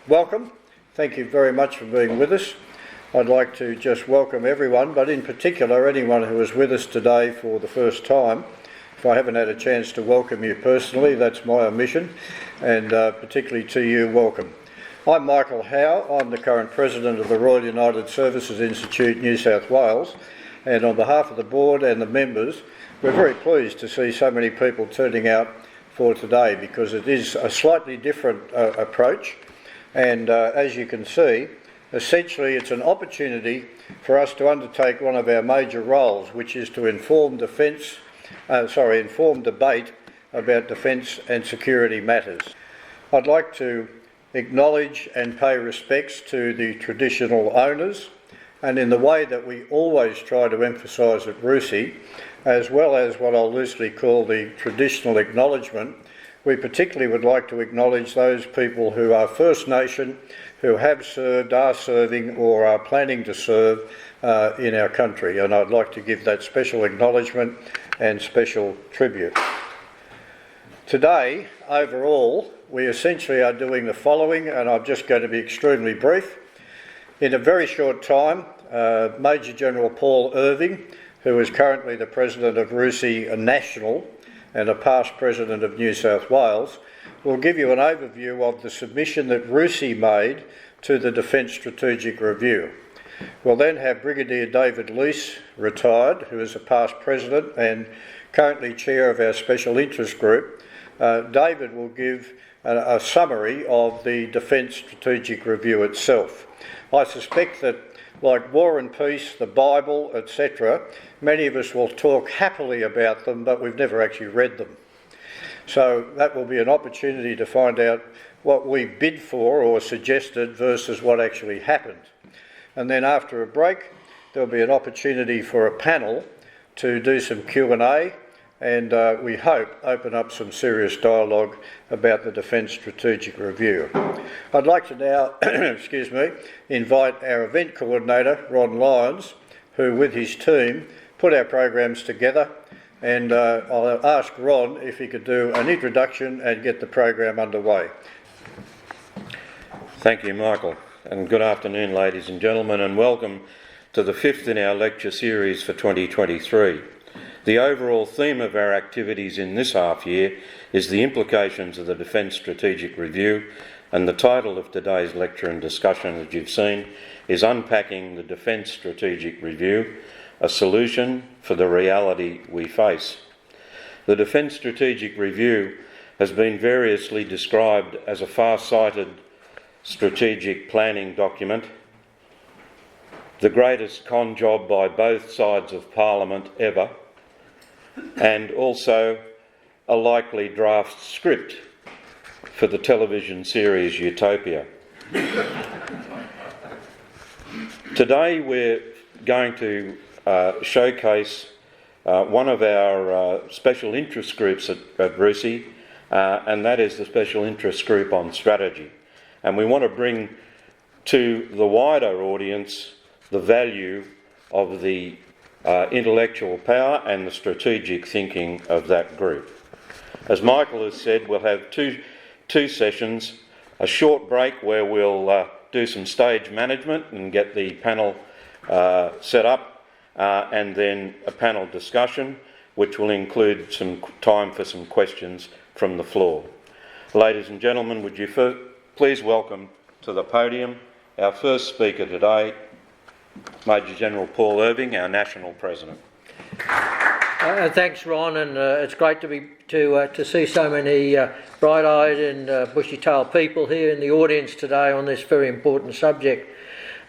Welcome. Thank you very much for being with us. I'd like to just welcome everyone, but in particular anyone who is with us today for the first time. If I haven't had a chance to welcome you personally, that's my omission, and particularly to you, welcome. I'm Michael Hough. I'm the current President of the Royal United Services Institute, New South Wales, and on behalf of the board and the members, we're very pleased to see so many people turning out for today because it is a slightly different approach. And as you can see, essentially it's an opportunity for us to undertake one of our major roles, which is to inform debate about defence and security matters. I'd like to acknowledge and pay respects to the traditional owners, and in the way that we always try to emphasise at RUSI, as well as what I'll loosely call the traditional acknowledgement, we particularly would like to acknowledge those people who are First Nation, who have served, are serving or are planning to serve in our country, and I'd like to give that special acknowledgement and special tribute. Today, overall, we essentially are doing the following, and I'm just going to be extremely brief. In a very short time, Major General Paul Irving, who is currently the President of RUSI National, and a past President of New South Wales, will give you an overview of the submission that RUSI made to the Defence Strategic Review. We'll then have Brigadier David Leece, retired, who is a past President and currently Chair of our Special Interest Group. David will give a summary of the Defence Strategic Review itself. I suspect that, like War and Peace, the Bible, etc., many of us will talk happily about them, but we've never actually read them. So that will be an opportunity to find out what we bid for or suggested versus what actually happened. And then after a break, there'll be an opportunity for a panel to do some Q&A, and we hope open up some serious dialogue about the Defence Strategic Review. I'd like to now invite our event coordinator, Ron Lyons, who with his team put our programs together, and I'll ask Ron if he could do an introduction and get the program underway. Thank you, Michael, and good afternoon, ladies and gentlemen, and welcome to the fifth in our lecture series for 2023. The overall theme of our activities in this half year is the implications of the Defence Strategic Review, and the title of today's lecture and discussion, as you've seen, is Unpacking the Defence Strategic Review, a solution for the reality we face. The Defence Strategic Review has been variously described as a far-sighted strategic planning document, the greatest con job by both sides of Parliament ever, and also a likely draft script for the television series Utopia. Today we're going to showcase one of our special interest groups at RUSI, and that is the Special Interest Group on Strategy. And we want to bring to the wider audience the value of the intellectual power and the strategic thinking of that group. As Michael has said, we'll have two sessions, a short break where we'll do some stage management and get the panel set up, and then a panel discussion which will include some time for some questions from the floor. Ladies and gentlemen, would you please welcome to the podium our first speaker today, Major General Paul Irving, our National President. Thanks, Ron, and it's great to see so many bright-eyed and bushy-tailed people here in the audience today on this very important subject.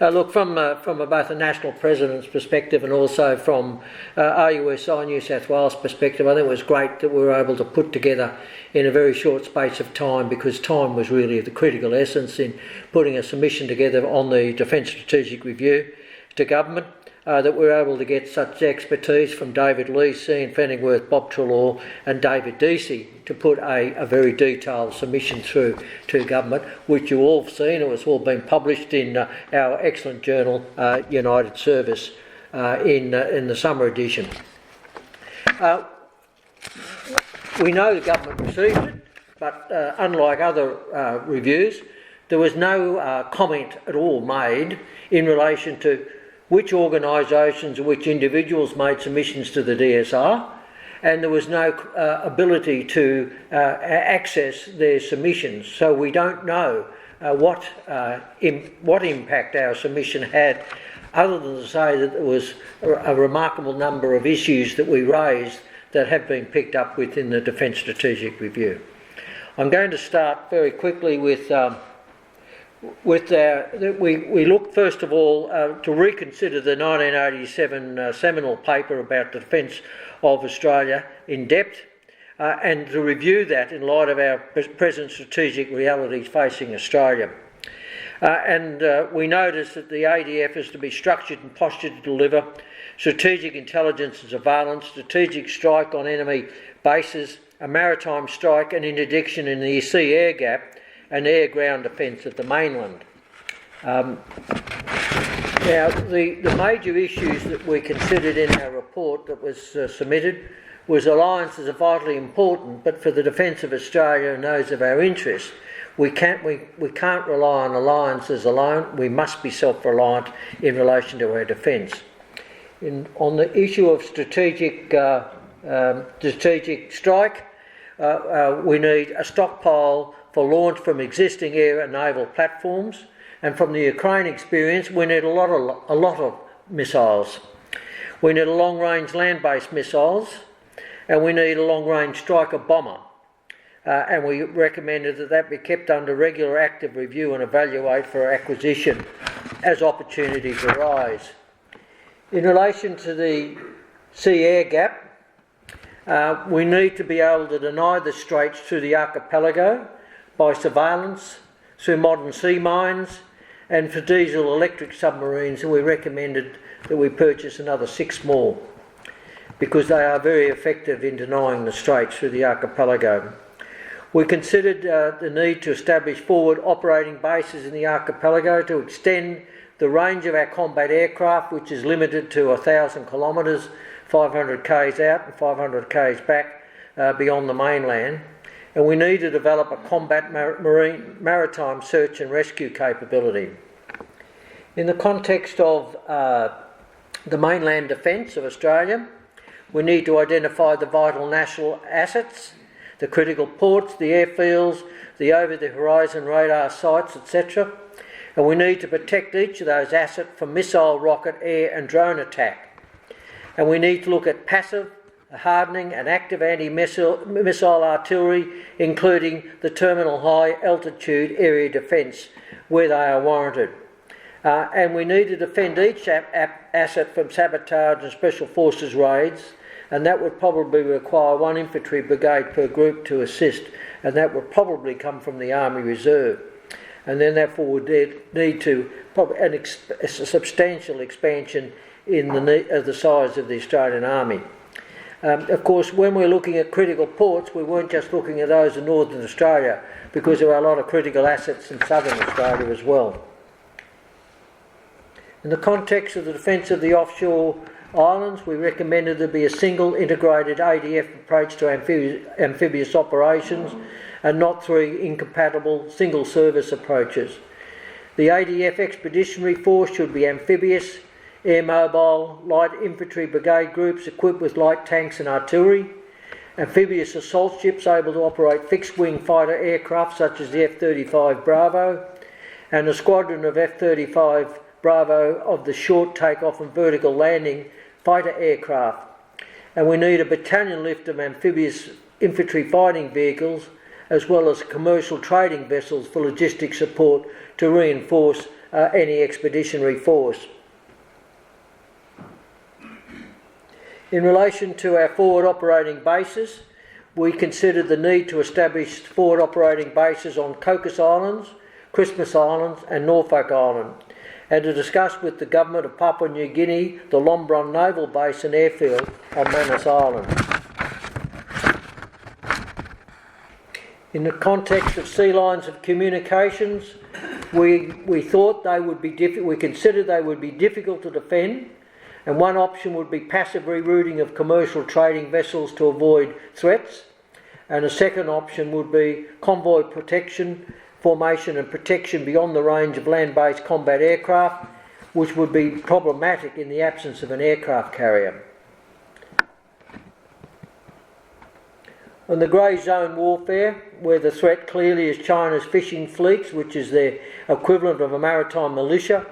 Look, from both a national president's perspective and also from RUSI New South Wales perspective, I think it was great that we were able to put together in a very short space of time, because time was really the critical essence in putting a submission together on the Defence Strategic Review to government, that we were able to get such expertise from David Leece, Ian Fenningworth, Bob Treloar and David Leece to put a very detailed submission through to government, which you all have seen. It was all been published in our excellent journal, United Service, in the summer edition. We know the government received it, but unlike other reviews, there was no comment at all made in relation to which organisations or which individuals made submissions to the DSR, and there was no ability to access their submissions. So we don't know what impact our submission had, other than to say that there was a remarkable number of issues that we raised that have been picked up within the Defence Strategic Review. I'm going to start very quickly with we look first of all to reconsider the 1987 seminal paper about the defence of Australia in depth, and to review that in light of our present strategic realities facing Australia. We notice that the ADF is to be structured and postured to deliver strategic intelligence and surveillance, strategic strike on enemy bases, a maritime strike and interdiction in the sea air gap, and air-ground defence of the mainland. Now, the major issues that we considered in our report that was submitted was alliances are vitally important, but for the defence of Australia and those of our interests, we can't rely on alliances alone. We must be self-reliant in relation to our defence. On the issue of strategic strike, we need a stockpile for launch from existing air and naval platforms, and from the Ukraine experience, we need a lot of missiles. We need a long-range land-based missiles, and we need a long-range Striker bomber. And we recommended that be kept under regular active review and evaluate for acquisition as opportunities arise. In relation to the sea air gap, we need to be able to deny the straits through the archipelago by surveillance, through modern sea mines, and for diesel electric submarines, and we recommended that we purchase another 6 more, because they are very effective in denying the straits through the archipelago. We considered the need to establish forward operating bases in the archipelago to extend the range of our combat aircraft, which is limited to 1,000 kilometres, 500 k's out and 500 k's back beyond the mainland. And we need to develop a combat maritime search and rescue capability. In the context of the mainland defence of Australia, we need to identify the vital national assets, the critical ports, the airfields, the over-the-horizon radar sites, etc. And we need to protect each of those assets from missile, rocket, air and drone attack. And we need to look at passive, hardening and active anti-missile artillery, including the terminal high altitude area defence where they are warranted. And we need to defend each asset from sabotage and special forces raids, and that would probably require 1 infantry brigade per group to assist, and that would probably come from the Army Reserve. And then therefore would need to a substantial expansion in the size of the Australian Army. Of course, when we're looking at critical ports, we weren't just looking at those in Northern Australia, because there are a lot of critical assets in Southern Australia as well. In the context of the defence of the offshore islands, we recommended there be a single integrated ADF approach to amphibious operations and not 3 incompatible single service approaches. The ADF Expeditionary Force should be amphibious, air mobile, light infantry brigade groups equipped with light tanks and artillery, amphibious assault ships able to operate fixed-wing fighter aircraft such as the F-35 Bravo, and a squadron of F-35 Bravo of the short takeoff and vertical landing fighter aircraft. And we need a battalion lift of amphibious infantry fighting vehicles as well as commercial trading vessels for logistic support to reinforce any expeditionary force. In relation to our forward operating bases, we considered the need to establish forward operating bases on Cocos Islands, Christmas Islands and Norfolk Island, and to discuss with the Government of Papua New Guinea the Lombron Naval Base and Airfield on Manus Island. In the context of sea lines of communications, we thought they would be we considered they would be difficult to defend, and one option would be passive rerouting of commercial trading vessels to avoid threats, and a second option would be convoy protection formation and protection beyond the range of land-based combat aircraft, which would be problematic in the absence of an aircraft carrier. On the grey zone warfare, where the threat clearly is China's fishing fleets, which is their equivalent of a maritime militia,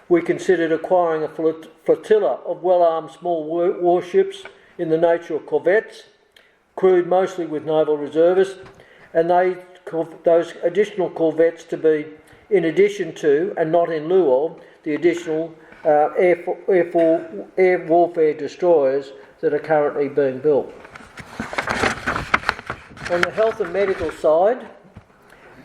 we considered acquiring a flotilla of well-armed small warships in the nature of corvettes, crewed mostly with naval reservists, and those additional corvettes to be in addition to, and not in lieu of, the additional air warfare destroyers that are currently being built. On the health and medical side,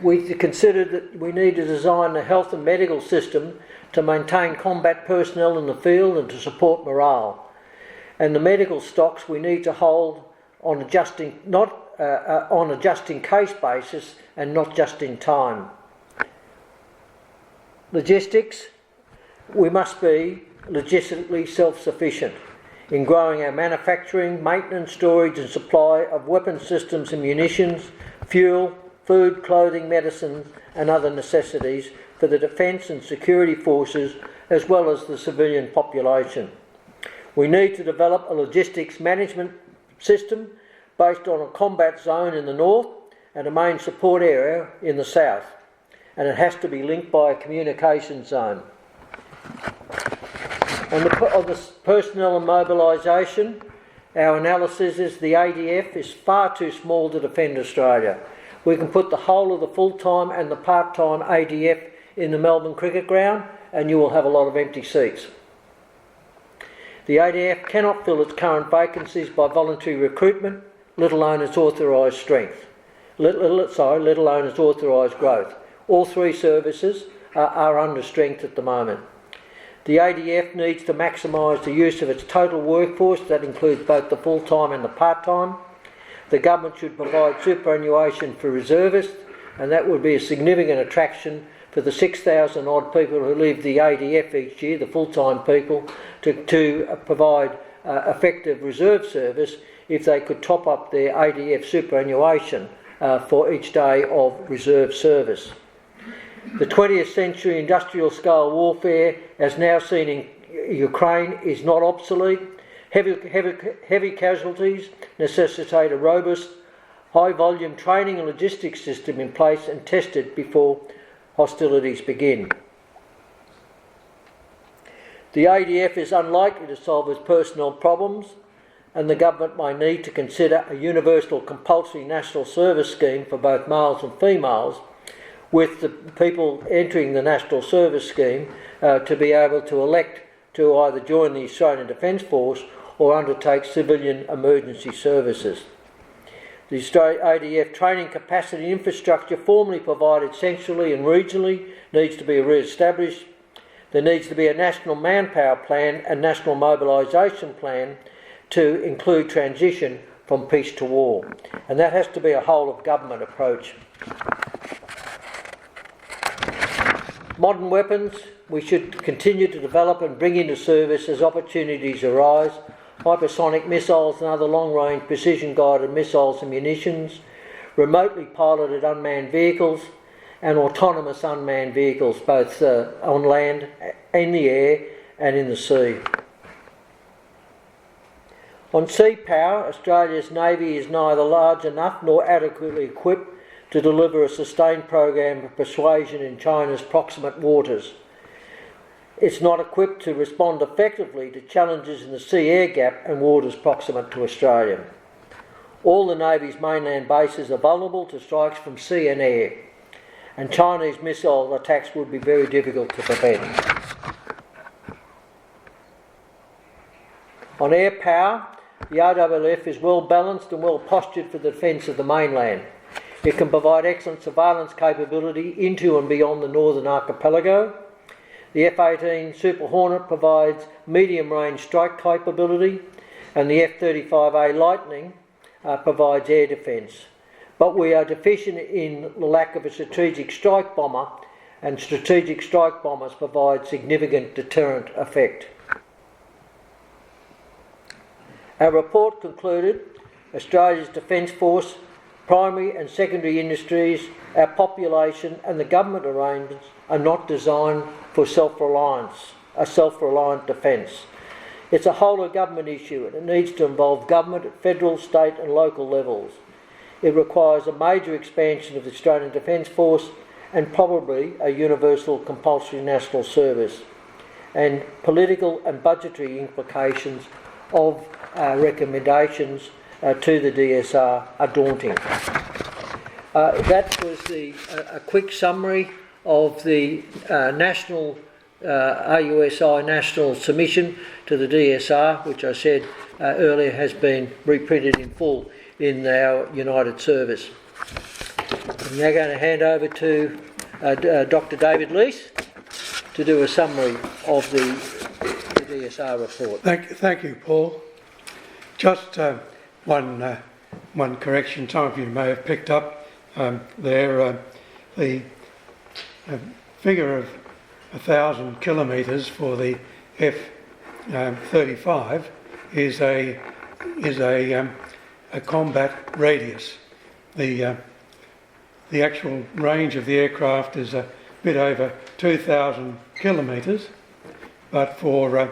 we considered that we need to design a health and medical system to maintain combat personnel in the field and to support morale. And the medical stocks we need to hold on a just-in-case basis and not just in time. Logistics, we must be logistically self-sufficient in growing our manufacturing, maintenance, storage and supply of weapon systems and munitions, fuel, food, clothing, medicines and other necessities for the defence and security forces as well as the civilian population. We need to develop a logistics management system based on a combat zone in the north and a main support area in the south, and it has to be linked by a communication zone. On the personnel and mobilisation, our analysis is the ADF is far too small to defend Australia. We can put the whole of the full-time and the part-time ADF in the Melbourne Cricket Ground and you will have a lot of empty seats. The ADF cannot fill its current vacancies by voluntary recruitment, let alone its authorised strength. Let alone its authorised growth. All three services are under strength at the moment. The ADF needs to maximise the use of its total workforce, that includes both the full-time and the part-time. The government should provide superannuation for reservists, and that would be a significant attraction for the 6,000 odd people who leave the ADF each year, the full-time people, to provide effective reserve service if they could top up their ADF superannuation for each day of reserve service. The 20th century industrial scale warfare, as now seen in Ukraine, is not obsolete. Heavy casualties necessitate a robust, high volume training and logistics system in place and tested before hostilities begin. The ADF is unlikely to solve its personnel problems, and the government may need to consider a universal compulsory national service scheme for both males and females, with the people entering the national service scheme to be able to elect to either join the Australian Defence Force or undertake civilian emergency services. The ADF training capacity infrastructure formerly provided centrally and regionally needs to be re-established. There needs to be a national manpower plan and national mobilisation plan to include transition from peace to war. And that has to be a whole of government approach. Modern weapons we should continue to develop and bring into service as opportunities arise. Hypersonic missiles and other long-range precision-guided missiles and munitions, remotely piloted unmanned vehicles and autonomous unmanned vehicles, both on land, in the air and in the sea. On sea power, Australia's Navy is neither large enough nor adequately equipped to deliver a sustained program of persuasion in China's proximate waters. It's not equipped to respond effectively to challenges in the sea-air gap and waters proximate to Australia. All the Navy's mainland bases are vulnerable to strikes from sea and air, and Chinese missile attacks would be very difficult to prevent. On air power, the RWF is well balanced and well postured for the defence of the mainland. It can provide excellent surveillance capability into and beyond the northern archipelago. The F-18 Super Hornet provides medium-range strike capability, and the F-35A Lightning provides air defence. But we are deficient in the lack of a strategic strike bomber, and strategic strike bombers provide significant deterrent effect. Our report concluded Australia's Defence Force primary and secondary industries, our population and the government arrangements are not designed for a self-reliant defence. It's a whole of government issue and it needs to involve government at federal, state and local levels. It requires a major expansion of the Australian Defence Force and probably a universal compulsory national service. And political and budgetary implications of recommendations to the DSR are daunting. That was a quick summary of the national RUSI national submission to the DSR, which I said earlier has been reprinted in full in our United Service. I'm now going to hand over to Dr. David Leece to do a summary of the DSR report. Thank you, Paul. Just one correction. Some of you may have picked up there. The figure of 1,000 kilometres for the F-35 is a combat radius. The actual range of the aircraft is a bit over 2,000 kilometres, but for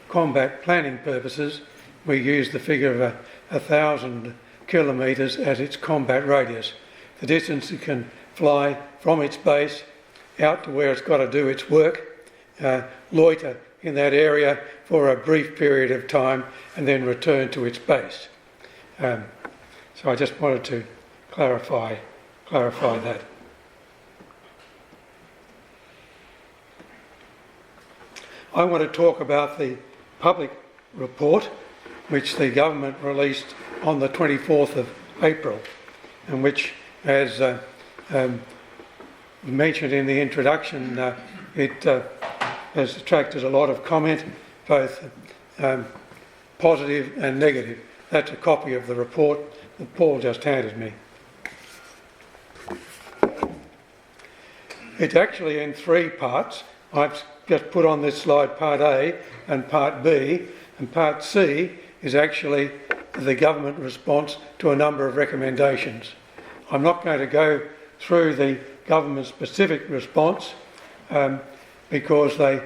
combat planning purposes we use the figure of 1,000 kilometres as its combat radius. The distance it can fly from its base out to where it's got to do its work, loiter in that area for a brief period of time and then return to its base. So I just wanted to clarify that. I want to talk about the public report which the government released on the 24th of April and which, as mentioned in the introduction, it has attracted a lot of comment, both positive and negative. That's a copy of the report that Paul just handed me. It's actually in three parts. I've just put on this slide part A and part B, and part C is actually the government response to a number of recommendations. I'm not going to go through the government specific response because of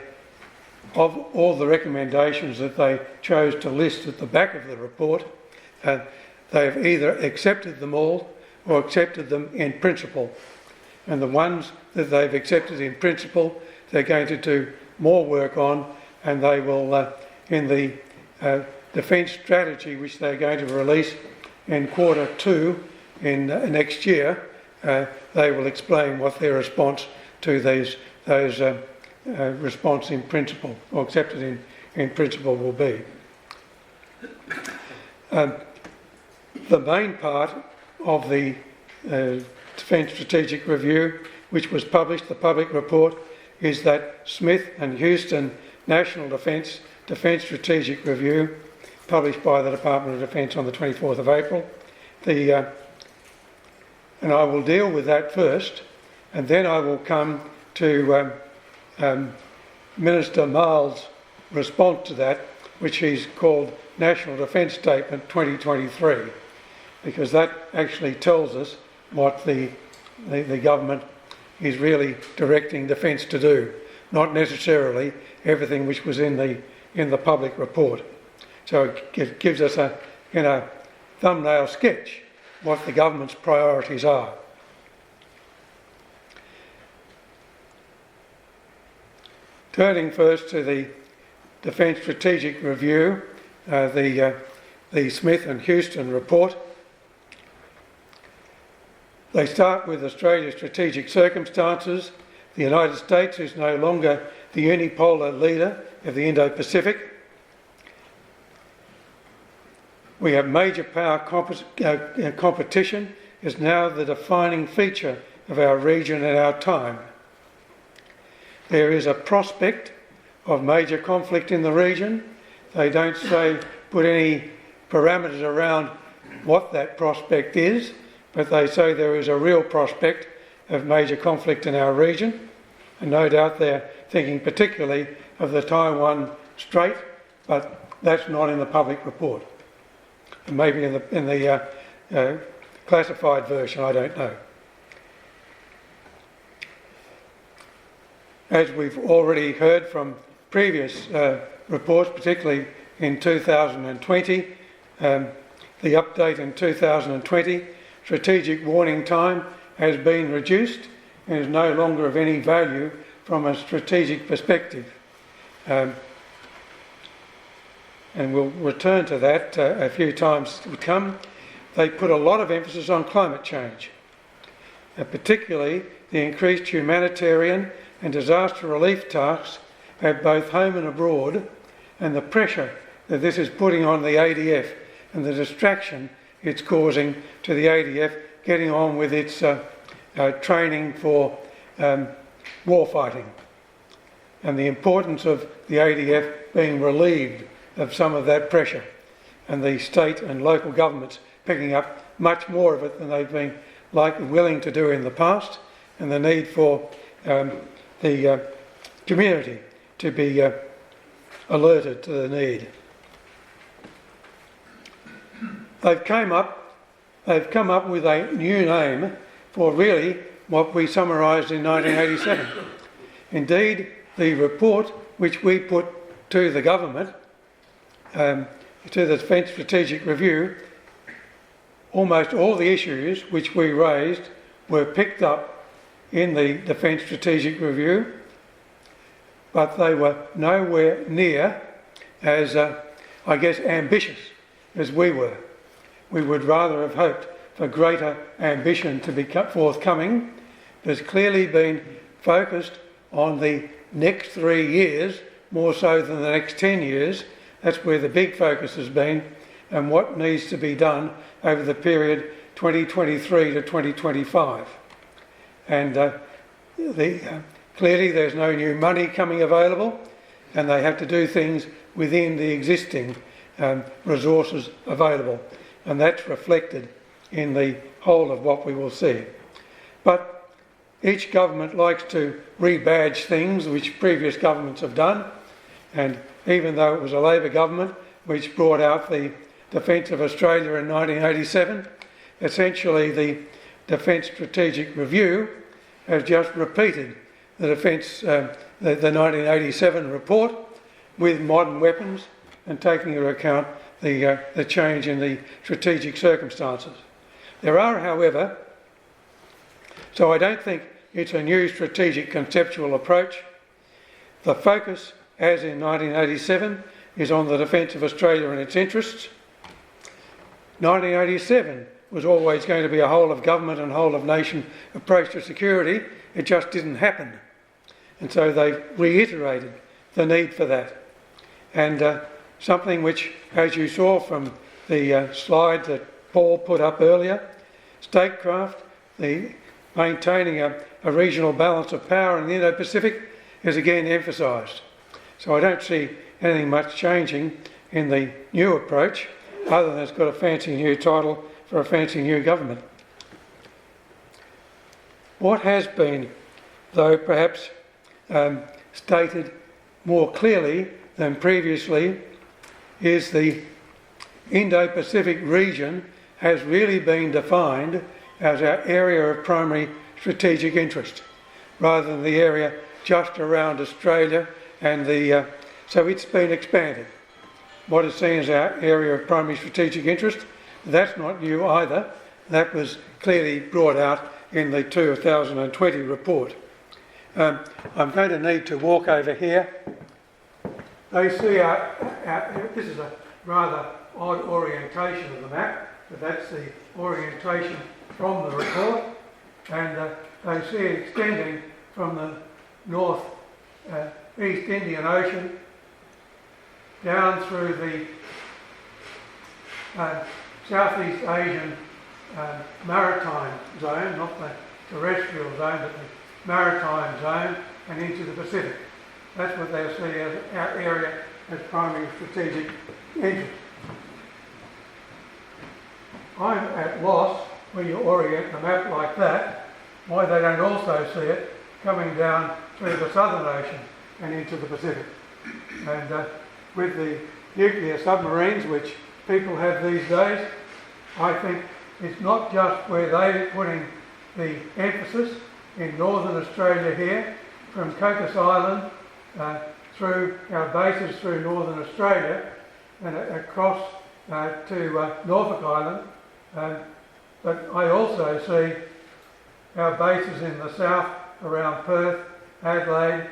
all the recommendations that they chose to list at the back of the report, they've either accepted them all or accepted them in principle. And the ones that they've accepted in principle, they're going to do more work on, and they will, in the Defence Strategy, which they're going to release in Q2 in next year, they will explain what their response to those response in principle, or accepted in principle, will be. The main part of the Defence Strategic Review, which was published, the public report, is that Smith and Houston National Defence Strategic Review, published by the Department of Defence on the 24th of April. And I will deal with that first, and then I will come to Minister Marles' response to that, which he's called National Defence Statement 2023, because that actually tells us what the government is really directing Defence to do, not necessarily everything which was in the public report. So it gives us in a thumbnail sketch what the government's priorities are. Turning first to the Defence Strategic Review, the Smith and Houston report. They start with Australia's strategic circumstances. The United States is no longer the unipolar leader of the Indo-Pacific. We have major power competition is now the defining feature of our region and our time. There is a prospect of major conflict in the region. They don't put any parameters around what that prospect is, but they say there is a real prospect of major conflict in our region, and no doubt they're thinking particularly of the Taiwan Strait, but that's not in the public report. And maybe in the classified version, I don't know. As we've already heard from previous reports, particularly in 2020, the update in 2020, strategic warning time has been reduced and is no longer of any value from a strategic perspective. And we'll return to that a few times to come. They put a lot of emphasis on climate change, particularly the increased humanitarian and disaster relief tasks at both home and abroad, and the pressure that this is putting on the ADF and the distraction it's causing to the ADF getting on with its training for warfighting, and the importance of the ADF being relieved of some of that pressure, and the state and local governments picking up much more of it than they've been willing to do in the past, and the need for the community to be alerted to the need. They've come up with a new name for really what we summarised in 1987. Indeed, the report which we put to the government, to the Defence Strategic Review, almost all the issues which we raised were picked up in the Defence Strategic Review, but they were nowhere near as, ambitious as we were. We would rather have hoped for greater ambition to be forthcoming. There's clearly been focused on the next 3 years, more so than the next 10 years. That's where the big focus has been, and what needs to be done over the period 2023 to 2025. And clearly there's no new money coming available, and they have to do things within the existing resources available, and that's reflected in the whole of what we will see. But each government likes to rebadge things which previous governments have done, and even though it was a Labor government which brought out the Defence of Australia in 1987, essentially the Defence Strategic Review has just repeated the the 1987 report with modern weapons and taking into account the change in the strategic circumstances. There are, however, so I don't think it's a new strategic conceptual approach. The focus, as in 1987, is on the defence of Australia and its interests. 1987 was always going to be a whole of government and whole of nation approach to security. It just didn't happen. And so they've reiterated the need for that. And something which, as you saw from the slide that Paul put up earlier, statecraft, the maintaining a regional balance of power in the Indo-Pacific is again emphasised. So I don't see anything much changing in the new approach, other than it's got a fancy new title for a fancy new government. What has been, though, perhaps stated more clearly than previously, is the Indo-Pacific region has really been defined as our area of primary strategic interest, rather than the area just around Australia and so it's been expanded. What is seen as our area of primary strategic interest, that's not new either. That was clearly brought out in the 2020 report. I'm going to need to walk over here. They see this is a rather odd orientation of the map, but that's the orientation from the report, and they see it extending from the north East Indian Ocean down through the Southeast Asian maritime zone, not the terrestrial zone, but the maritime zone, and into the Pacific. That's what they see as our area as primary strategic interest. I'm at loss, when you orient the map like that, why they don't also see it coming down through the Southern Ocean and into the Pacific. And with the nuclear submarines which people have these days, I think it's not just where they're putting the emphasis in Northern Australia here, from Cocos Island through our bases through Northern Australia and across to Norfolk Island. But I also see our bases in the south around Perth, Adelaide,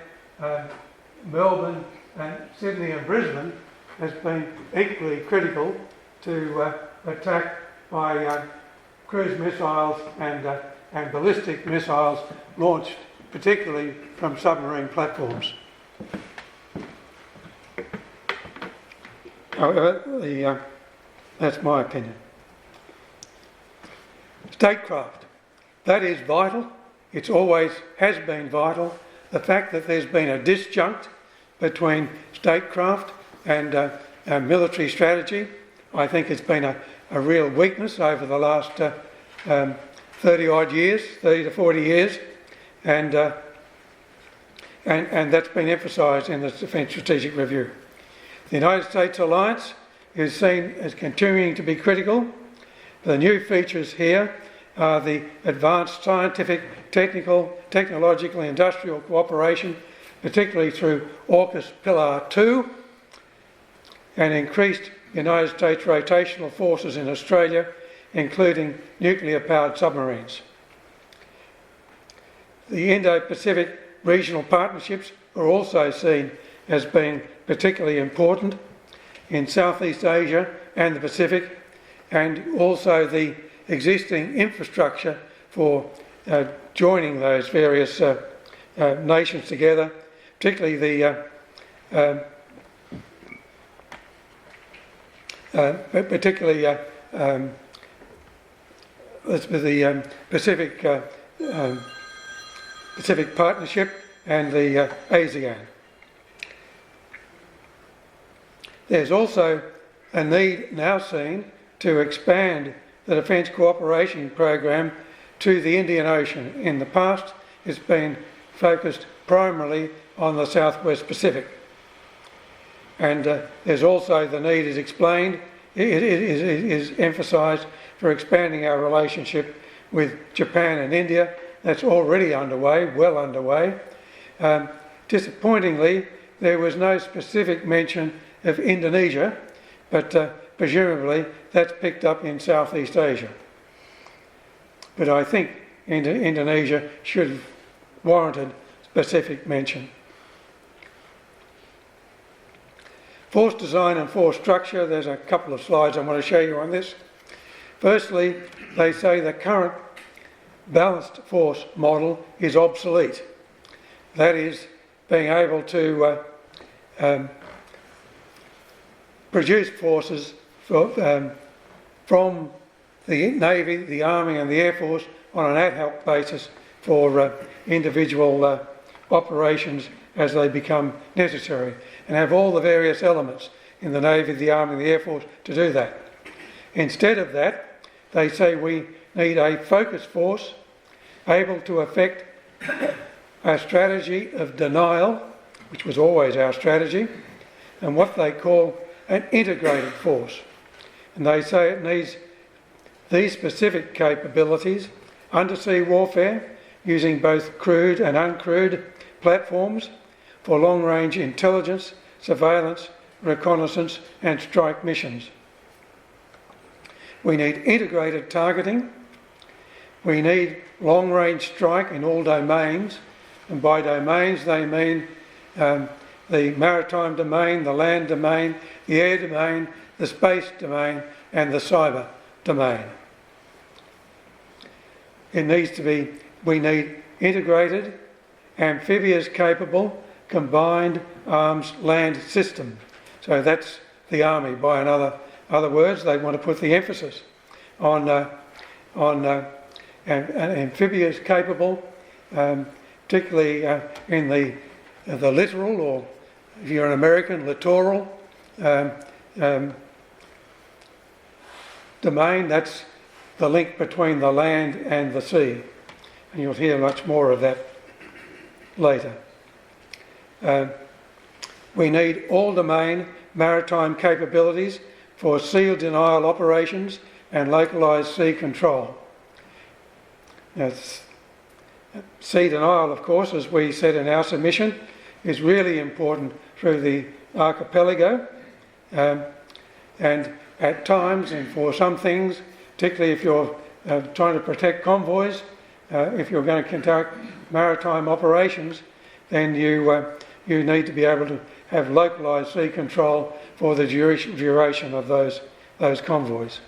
Melbourne and Sydney and Brisbane has been equally critical to attack by cruise missiles and ballistic missiles launched particularly from submarine platforms. However, that's my opinion. Statecraft, that is vital. It's always has been vital. The fact that there's been a disjunct between statecraft and military strategy, I think it's been a real weakness over the last 30 odd years, 30 to 40 years, and that's been emphasised in the Defence Strategic Review. The United States alliance is seen as continuing to be critical. The new features here are the advanced scientific, technological and industrial cooperation, particularly through AUKUS Pillar 2, and increased United States rotational forces in Australia, including nuclear-powered submarines. The Indo-Pacific regional partnerships are also seen as being particularly important in Southeast Asia and the Pacific, and also the existing infrastructure for joining those various nations together, particularly the Pacific Partnership and the ASEAN. There's also a need now seen to expand the Defence Cooperation Program to the Indian Ocean. In the past, it's been focused primarily on the Southwest Pacific. And there's also the need is explained, it is emphasised for expanding our relationship with Japan and India. That's already underway, well underway. Disappointingly, there was no specific mention of Indonesia, but presumably that's picked up in Southeast Asia. But I think Indonesia should have warranted specific mention. Force design and force structure, there's a couple of slides I want to show you on this. Firstly, they say the current balanced force model is obsolete. That is, being able to produce forces from the Navy, the Army and the Air Force on an ad hoc basis for individual operations as they become necessary, and have all the various elements in the Navy, the Army and the Air Force to do that. Instead of that, they say we need a focus force able to effect a strategy of denial, which was always our strategy, and what they call an integrated force. And they say it needs these specific capabilities: undersea warfare, using both crewed and uncrewed platforms for long-range intelligence, surveillance, reconnaissance and strike missions. We need integrated targeting. We need long-range strike in all domains, and by domains they mean the maritime domain, the land domain, the air domain, the space domain and the cyber domain. We need integrated, amphibious capable, combined arms land system. So that's the Army. By other words, they want to put the emphasis on an amphibious capable, particularly in the littoral, or if you're an American, littoral domain. That's the link between the land and the sea, and you'll hear much more of that later. We need all domain maritime capabilities for seal denial operations and localised sea control. Now, sea denial, of course, as we said in our submission, is really important through the archipelago, and at times, and for some things, particularly if you're trying to protect convoys, if you're going to conduct maritime operations, then you need to be able to have localised sea control for the duration of those convoys.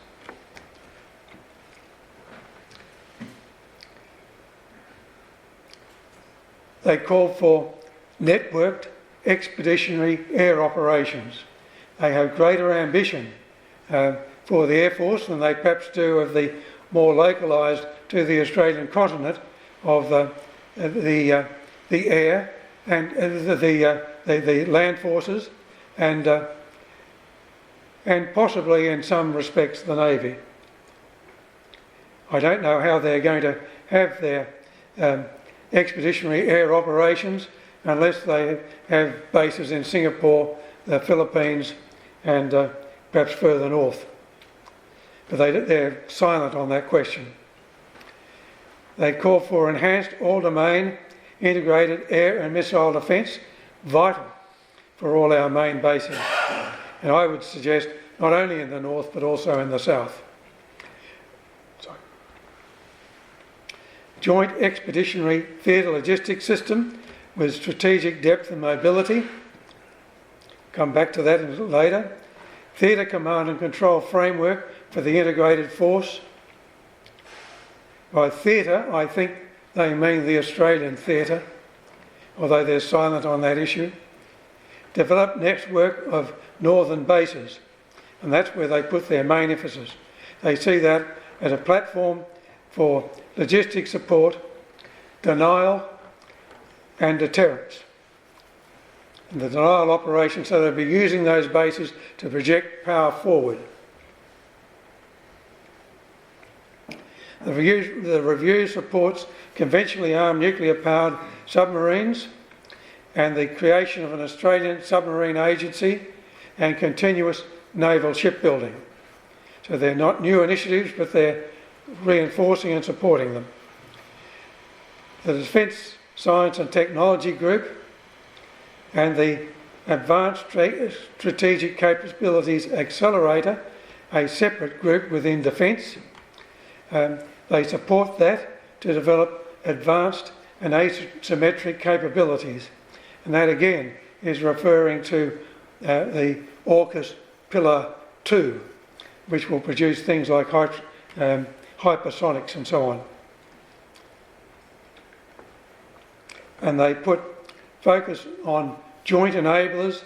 They called for networked expeditionary air operations. They have greater ambition for the Air Force than they perhaps do of the more localised to the Australian continent of the air and the land forces, and possibly in some respects the Navy. I don't know how they're going to have their expeditionary air operations unless they have bases in Singapore, the Philippines, and perhaps further north. But they're silent on that question. They call for enhanced all-domain integrated air and missile defence, vital for all our main bases. And I would suggest not only in the north but also in the south. Joint expeditionary theatre logistics system with strategic depth and mobility. Come back to that a little later. Theatre command and control framework for the integrated force. By theatre, I think they mean the Australian theatre, although they're silent on that issue. Develop network of northern bases, and that's where they put their main emphasis. They see that as a platform for logistic support, denial and deterrence. And the denial operation, so they'll be using those bases to project power forward. The review supports conventionally armed nuclear-powered submarines and the creation of an Australian submarine agency and continuous naval shipbuilding. So they're not new initiatives, but they're reinforcing and supporting them. The Defence Science and Technology Group and the Advanced Strategic Capabilities Accelerator, a separate group within Defence. They support that to develop advanced and asymmetric capabilities. And that again is referring to the AUKUS Pillar 2, which will produce things like hypersonics and so on. And they put focus on joint enablers,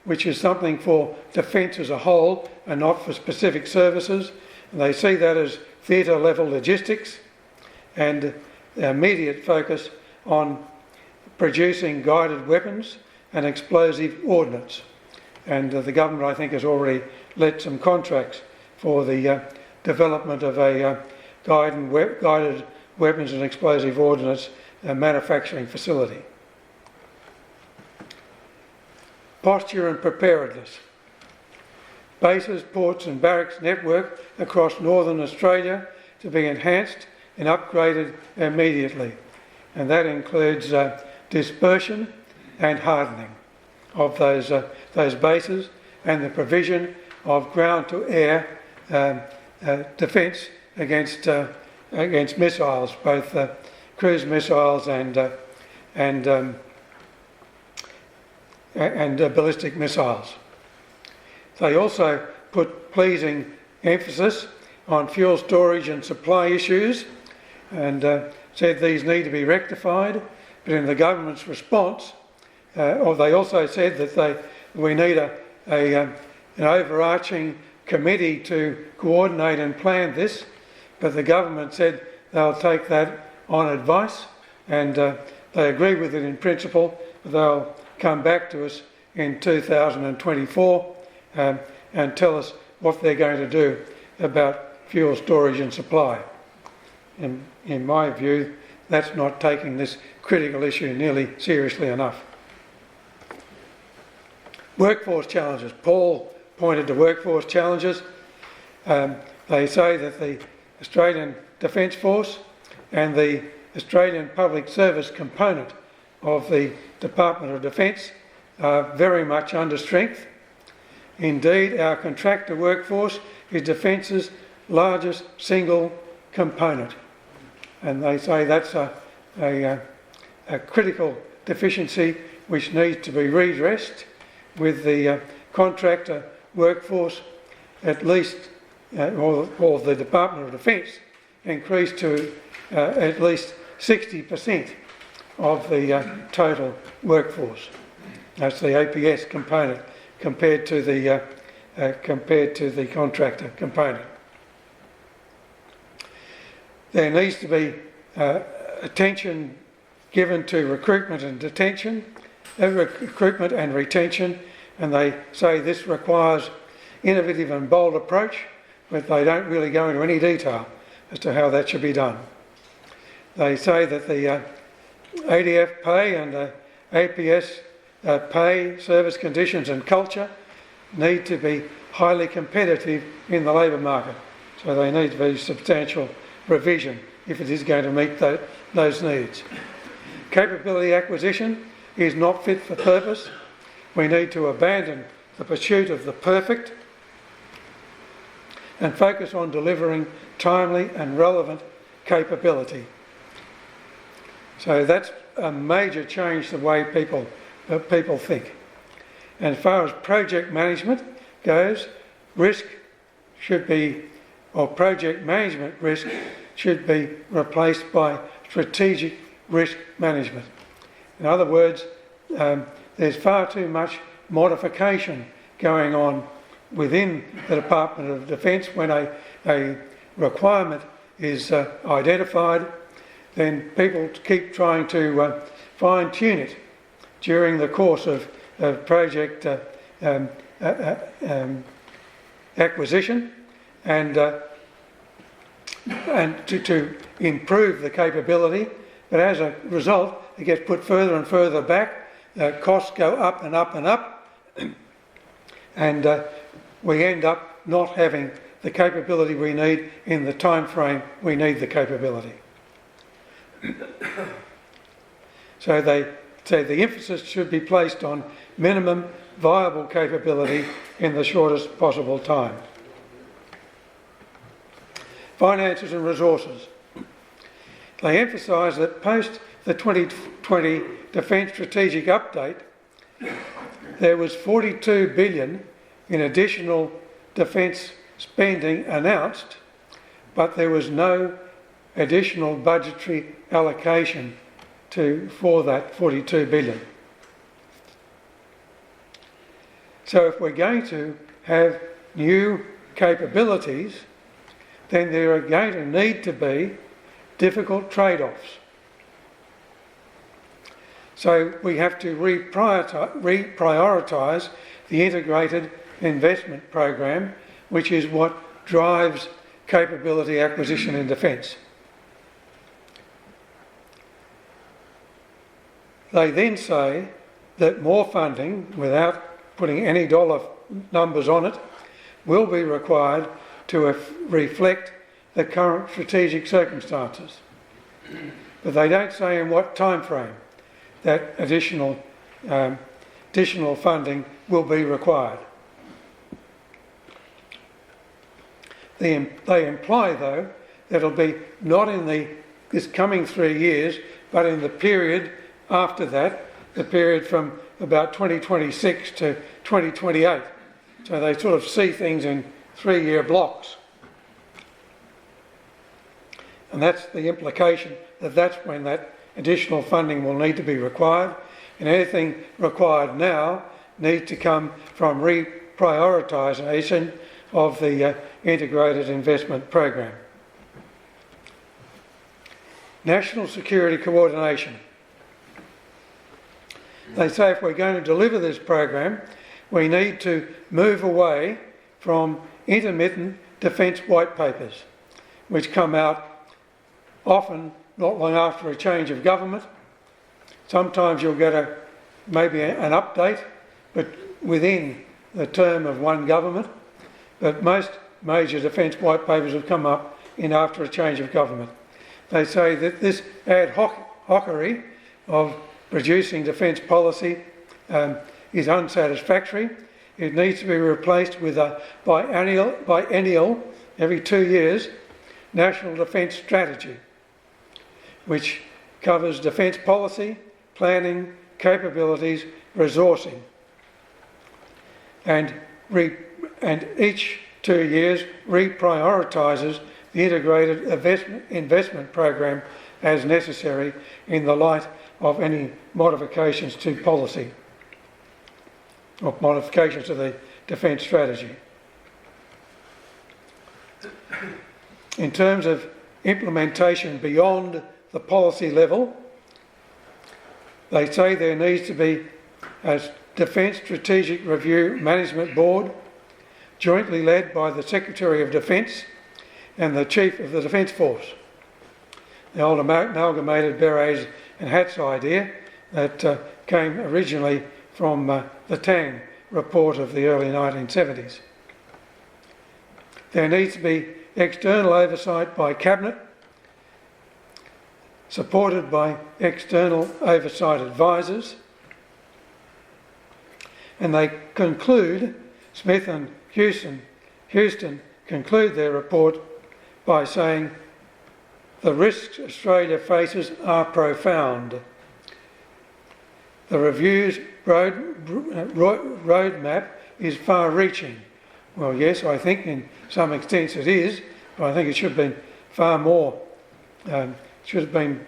which is something for defence as a whole and not for specific services. And they see that as theatre level logistics, and immediate focus on producing guided weapons and explosive ordnance. And the government, I think, has already let some contracts for the development of a guided weapons and explosive ordnance manufacturing facility. Posture and preparedness. Bases, ports and barracks network across northern Australia to be enhanced and upgraded immediately. And that includes dispersion and hardening of those bases and the provision of ground-to-air defence against missiles, both cruise missiles and ballistic missiles. They also put pleasing emphasis on fuel storage and supply issues, and said these need to be rectified. But in the government's response, or they also said that we need an overarching committee to coordinate and plan this. But the government said they'll take that on advice, and they agree with it in principle. They'll come back to us in 2024 and tell us what they're going to do about fuel storage and supply. In my view, that's not taking this critical issue nearly seriously enough. Workforce challenges. Paul pointed to workforce challenges. They say that the Australian Defence Force and the Australian Public Service component of the Department of Defence are very much under strength. Indeed, our contractor workforce is Defence's largest single component. And they say that's a critical deficiency which needs to be redressed with the contractor workforce at least, or the Department of Defence increased to at least 60% of the total workforce. That's the APS component compared to the contractor component. There needs to be attention given to recruitment and retention, and they say this requires innovative and bold approach, but they don't really go into any detail as to how that should be done. They say that the ADF pay and the APS pay, service conditions and culture need to be highly competitive in the labour market. So they need to be substantial revision if it is going to meet those needs. Capability acquisition is not fit for purpose. We need to abandon the pursuit of the perfect and focus on delivering timely and relevant capability. So that's a major change the way people think. And as far as project management goes, project management risk should be replaced by strategic risk management. In other words, there's far too much modification going on within the Department of Defence. When a requirement is identified, then people keep trying to fine-tune it during the course of project acquisition and to improve the capability, but as a result it gets put further and further back, costs go up and up and up, and we end up not having the capability we need in the time frame we need the capability. So they say the emphasis should be placed on minimum viable capability in the shortest possible time. Finances and resources. They emphasise that post the 2020 Defence Strategic Update, there was $42 billion in additional defence spending announced, but there was no additional budgetary allocation for that $42 billion. So if we're going to have new capabilities, then there are going to need to be difficult trade-offs. So we have to reprioritise the integrated investment program, which is what drives capability acquisition in defence. They then say that more funding, without putting any dollar numbers on it, will be required to reflect the current strategic circumstances. But they don't say in what time frame that additional funding will be required. They imply, though, that it'll be not in this coming 3 years, but in the period after that, the period from about 2026 to 2028. So they sort of see things in 3-year blocks. And that's the implication, that that's when that additional funding will need to be required. And anything required now needs to come from reprioritisation of the integrated investment program. National security coordination. They say if we're going to deliver this program, we need to move away from intermittent defence white papers, which come out often not long after a change of government. Sometimes you'll get maybe an update, but within the term of one government. But most major defence white papers have come up in after a change of government. They say that this ad hockery of producing defence policy is unsatisfactory. It needs to be replaced with a biennial, every 2 years, national defence strategy, which covers defence policy, planning, capabilities, resourcing, and each 2 years reprioritises the integrated investment program as necessary in the light of any modifications to policy or modifications to the defence strategy. In terms of implementation beyond the policy level, they say there needs to be a Defence Strategic Review Management Board, jointly led by the Secretary of Defence and the Chief of the Defence Force. The old amalgamated berets and hats idea that came originally from the Tang report of the early 1970s. There needs to be external oversight by Cabinet, supported by external oversight advisors, and they conclude, Smith and Houston conclude their report by saying the risks Australia faces are profound. The review's roadmap is far-reaching. Well, yes, I think in some extents it is, but I think it should have been far more. Should have been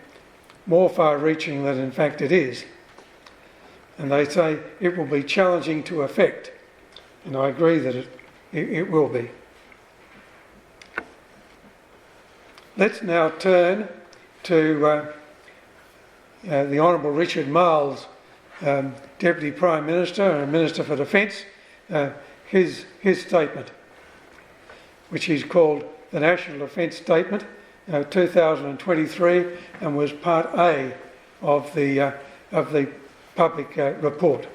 more far-reaching than in fact it is. And they say it will be challenging to effect, and I agree that it will be. Let's now turn to the Honourable Richard Marles, Deputy Prime Minister and Minister for Defence, his statement, which he's called the National Defence Statement 2023, and was Part A of the public report.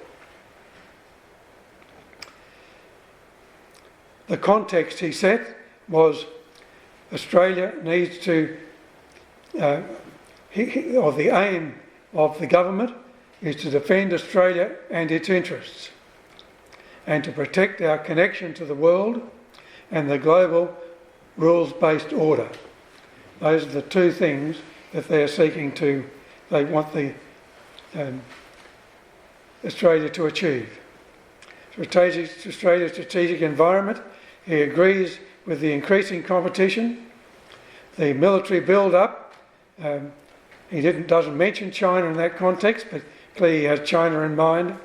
The context, he said, was Australia needs to, or the aim of the government is to defend Australia and its interests, and to protect our connection to the world and the global rules-based order. Those are the two things that they're seeking to, they want the Australia to achieve. Australia's strategic environment, he agrees with the increasing competition, the military build-up. He doesn't mention China in that context, but clearly he has China in mind.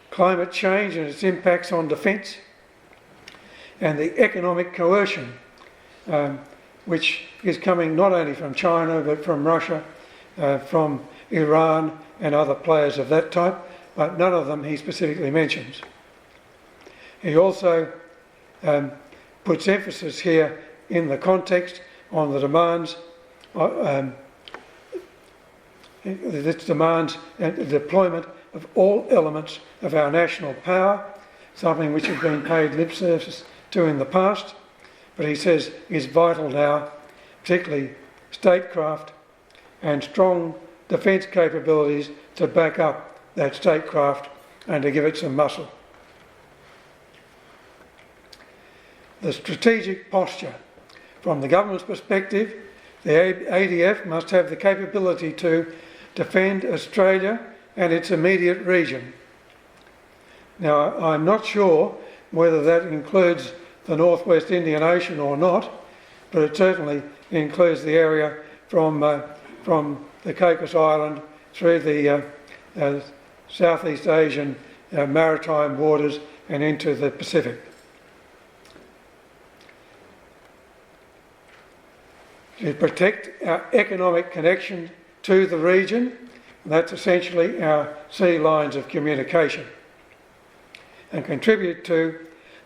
Climate change and its impacts on defence, and the economic coercion, which is coming not only from China but from Russia, from Iran and other players of that type, but none of them he specifically mentions. He also puts emphasis here in the context on the demands, its demands and the deployment of all elements of our national power, something which has been paid lip service to in the past, but he says is vital now, particularly statecraft and strong defence capabilities to back up that statecraft and to give it some muscle. The strategic posture. From the government's perspective, the ADF must have the capability to defend Australia and its immediate region. Now, I'm not sure whether that includes the Northwest Indian Ocean or not, but it certainly includes the area from the Cocos Island through the Southeast Asian maritime waters and into the Pacific. To protect our economic connection to the region, and that's essentially our sea lines of communication, and contribute to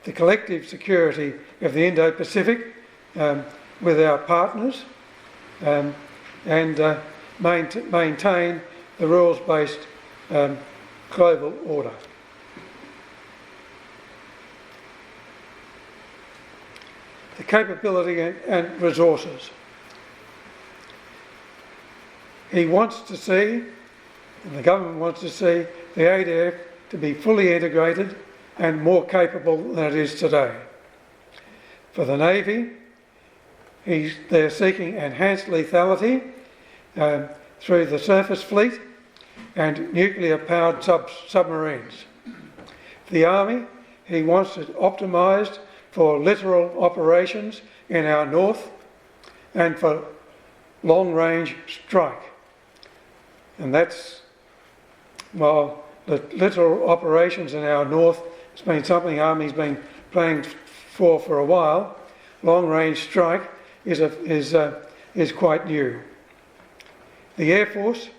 the collective security of the Indo-Pacific with our partners, and maintain the rules-based global order. the capability and resources. He wants to see, and the government wants to see, the ADF to be fully integrated and more capable than it is today. For the Navy, they're seeking enhanced lethality through the surface fleet and nuclear-powered submarines. For the Army, he wants it optimised for littoral operations in our north and for long-range strike. And that's, well, the littoral operations in our north has been something Army's been planning for a while. Long-range strike is quite new. The Air Force,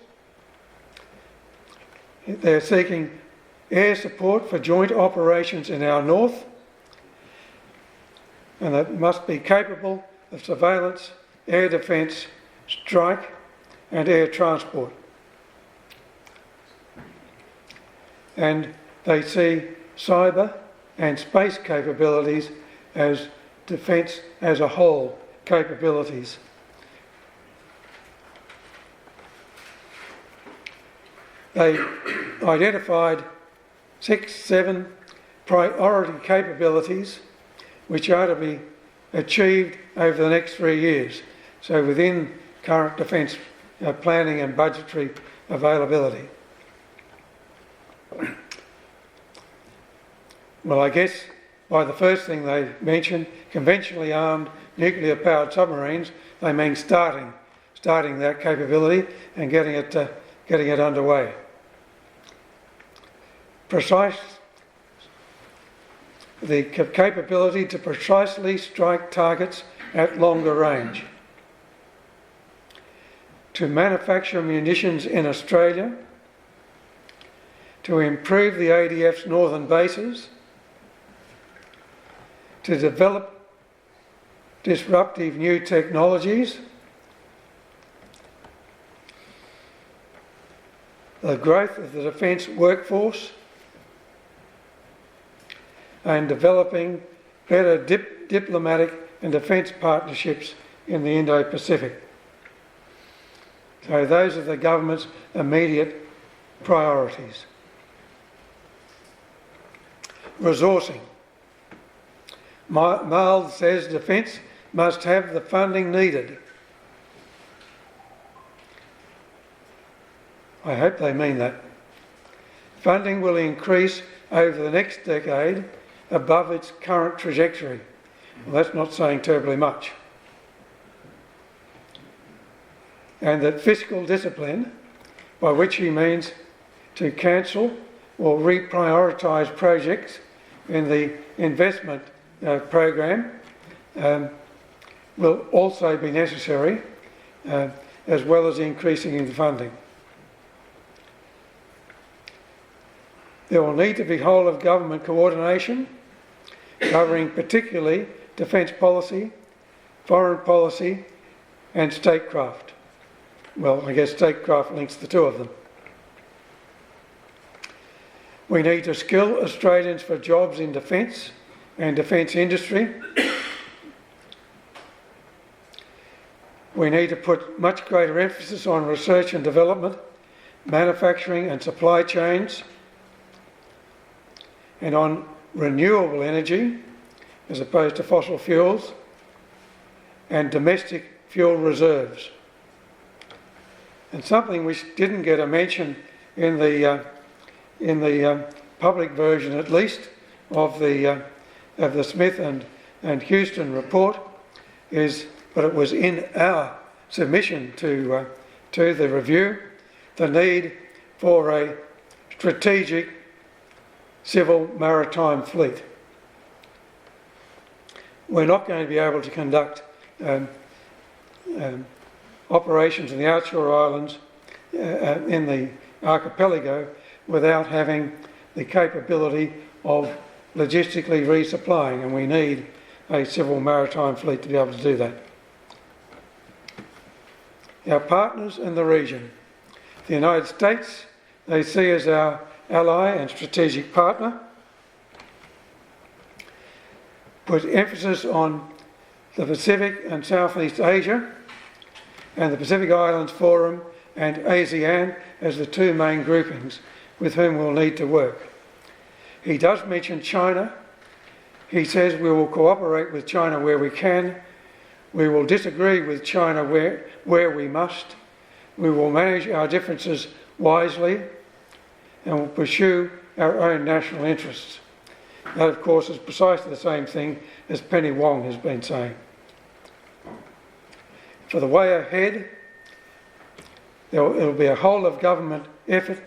they're seeking air support for joint operations in our north, and that must be capable of surveillance, air defence, strike and air transport. And they see cyber and space capabilities as defence as a whole capabilities. They identified 6-7 priority capabilities which are to be achieved over the next 3 years, so within current defence planning and budgetary availability. Well, I guess by the first thing they mentioned, conventionally armed nuclear-powered submarines, they mean starting that capability and getting it underway. The capability to precisely strike targets at longer range. To manufacture munitions in Australia. To improve the ADF's northern bases. To develop disruptive new technologies. The growth of the defence workforce. And developing better diplomatic and defence partnerships in the Indo-Pacific. So those are the government's immediate priorities. Resourcing. Mild says defence must have the funding needed. I hope they mean that. Funding will increase over the next decade above its current trajectory. Well, that's not saying terribly much. And that fiscal discipline, by which he means to cancel or reprioritise projects in the investment program, will also be necessary, as well as increasing in funding. There will need to be whole of government coordination, covering particularly defence policy, foreign policy and statecraft. Well, I guess statecraft links the two of them. We need to skill Australians for jobs in defence and defence industry. We need to put much greater emphasis on research and development, manufacturing and supply chains, and on renewable energy as opposed to fossil fuels, and domestic fuel reserves. And something which didn't get a mention in the public version, at least, of the Smith and Houston report, is, but it was in our submission to the review, the need for a strategic civil maritime fleet. We're not going to be able to conduct operations in the outshore islands in the archipelago without having the capability of logistically resupplying, and we need a civil maritime fleet to be able to do that. Our partners in the region. The United States, they see as our ally and strategic partner. Put emphasis on the Pacific and Southeast Asia, and the Pacific Islands Forum and ASEAN as the two main groupings with whom we'll need to work. He does mention China. He says we will cooperate with China where we can. We will disagree with China where we must. We will manage our differences wisely and will pursue our own national interests. That, of course, is precisely the same thing as Penny Wong has been saying. For the way ahead, it'll be a whole-of-government effort.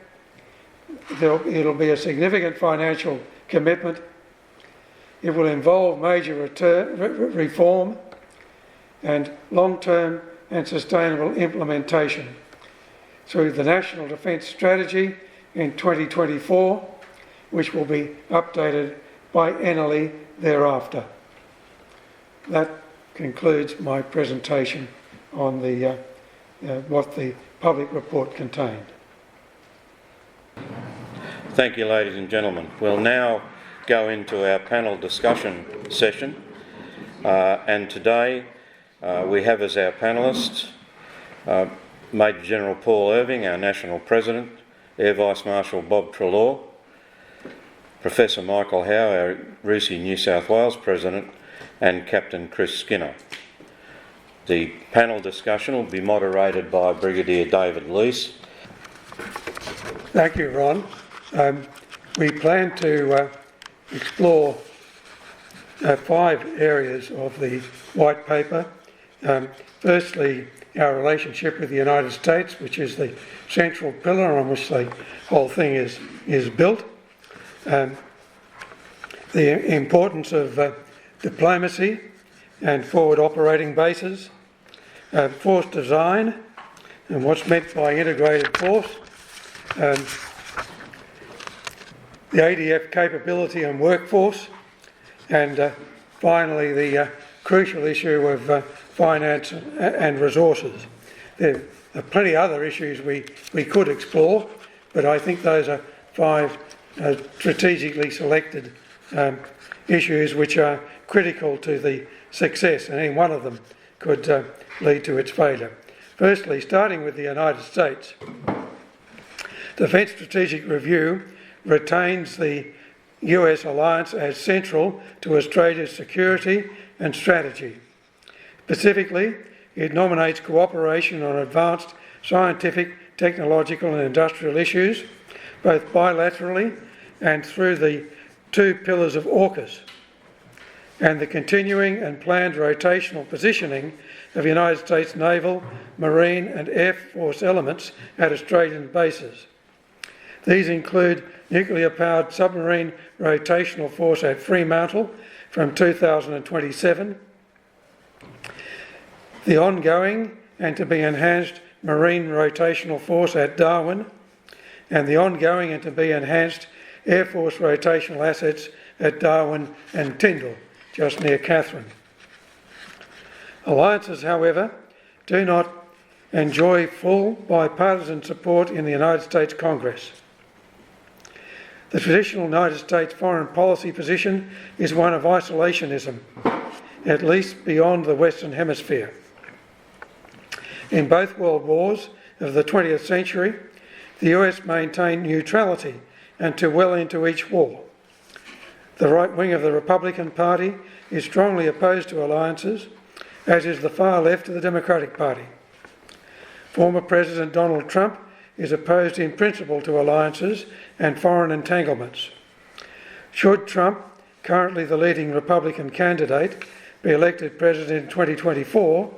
It'll be a significant financial commitment. It will involve major reform and long-term and sustainable implementation through the National Defence Strategy in 2024, which will be updated biennially thereafter. That concludes my presentation on what the public report contained. Thank you, ladies and gentlemen. We'll now go into our panel discussion session, and today we have as our panellists Major General Paul Irving, our National President, Air Vice-Marshal Bob Treloar, Professor Michael Hough, our RUSI New South Wales President, and Captain Chris Skinner. The panel discussion will be moderated by Brigadier David Leece. Thank you, Ron. We plan to explore 5 areas of the white paper. Firstly, our relationship with the United States, which is the central pillar on which the whole thing is built. The importance of diplomacy and forward operating bases, force design and what's meant by integrated force, the ADF capability and workforce, and finally the crucial issue of finance and resources. There are plenty of other issues we could explore, but I think those are 5 strategically selected issues which are critical to the success, and any one of them could lead to its failure. Firstly, starting with the United States, Defence Strategic Review retains the US alliance as central to Australia's security and strategy. Specifically, it nominates cooperation on advanced scientific, technological and industrial issues, both bilaterally and through the 2 pillars of AUKUS, and the continuing and planned rotational positioning of United States naval, marine and air force elements at Australian bases. These include nuclear-powered submarine rotational force at Fremantle from 2027, the ongoing and to be enhanced marine rotational force at Darwin, and the ongoing and to be enhanced Air Force rotational assets at Darwin and Tyndall, just near Katherine. Alliances, however, do not enjoy full bipartisan support in the United States Congress. The traditional United States foreign policy position is one of isolationism, at least beyond the Western Hemisphere. In both world wars of the 20th century, the US maintained neutrality until well into each war. The right wing of the Republican Party is strongly opposed to alliances, as is the far left of the Democratic Party. Former President Donald Trump is opposed in principle to alliances and foreign entanglements. Should Trump, currently the leading Republican candidate, be elected president in 2024,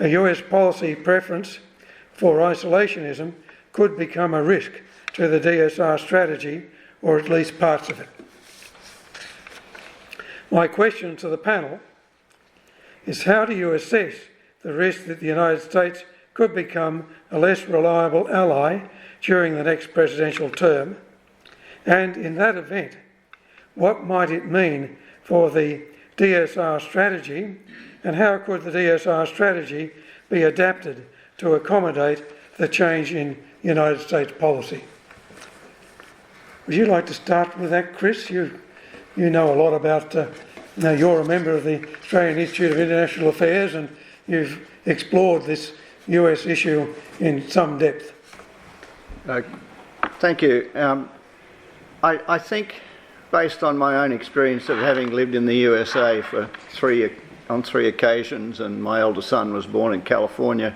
a US policy preference for isolationism could become a risk to the DSR strategy, or at least parts of it. My question to the panel is, how do you assess the risk that the United States could become a less reliable ally during the next presidential term? And in that event, what might it mean for the DSR strategy, and how could the DSR strategy be adapted to accommodate the change in United States policy? Would you like to start with that, Chris? You know a lot about Now, you're a member of the Australian Institute of International Affairs and you've explored this US issue in some depth. Thank you. I think, based on my own experience of having lived in the USA on three occasions, and my elder son was born in California,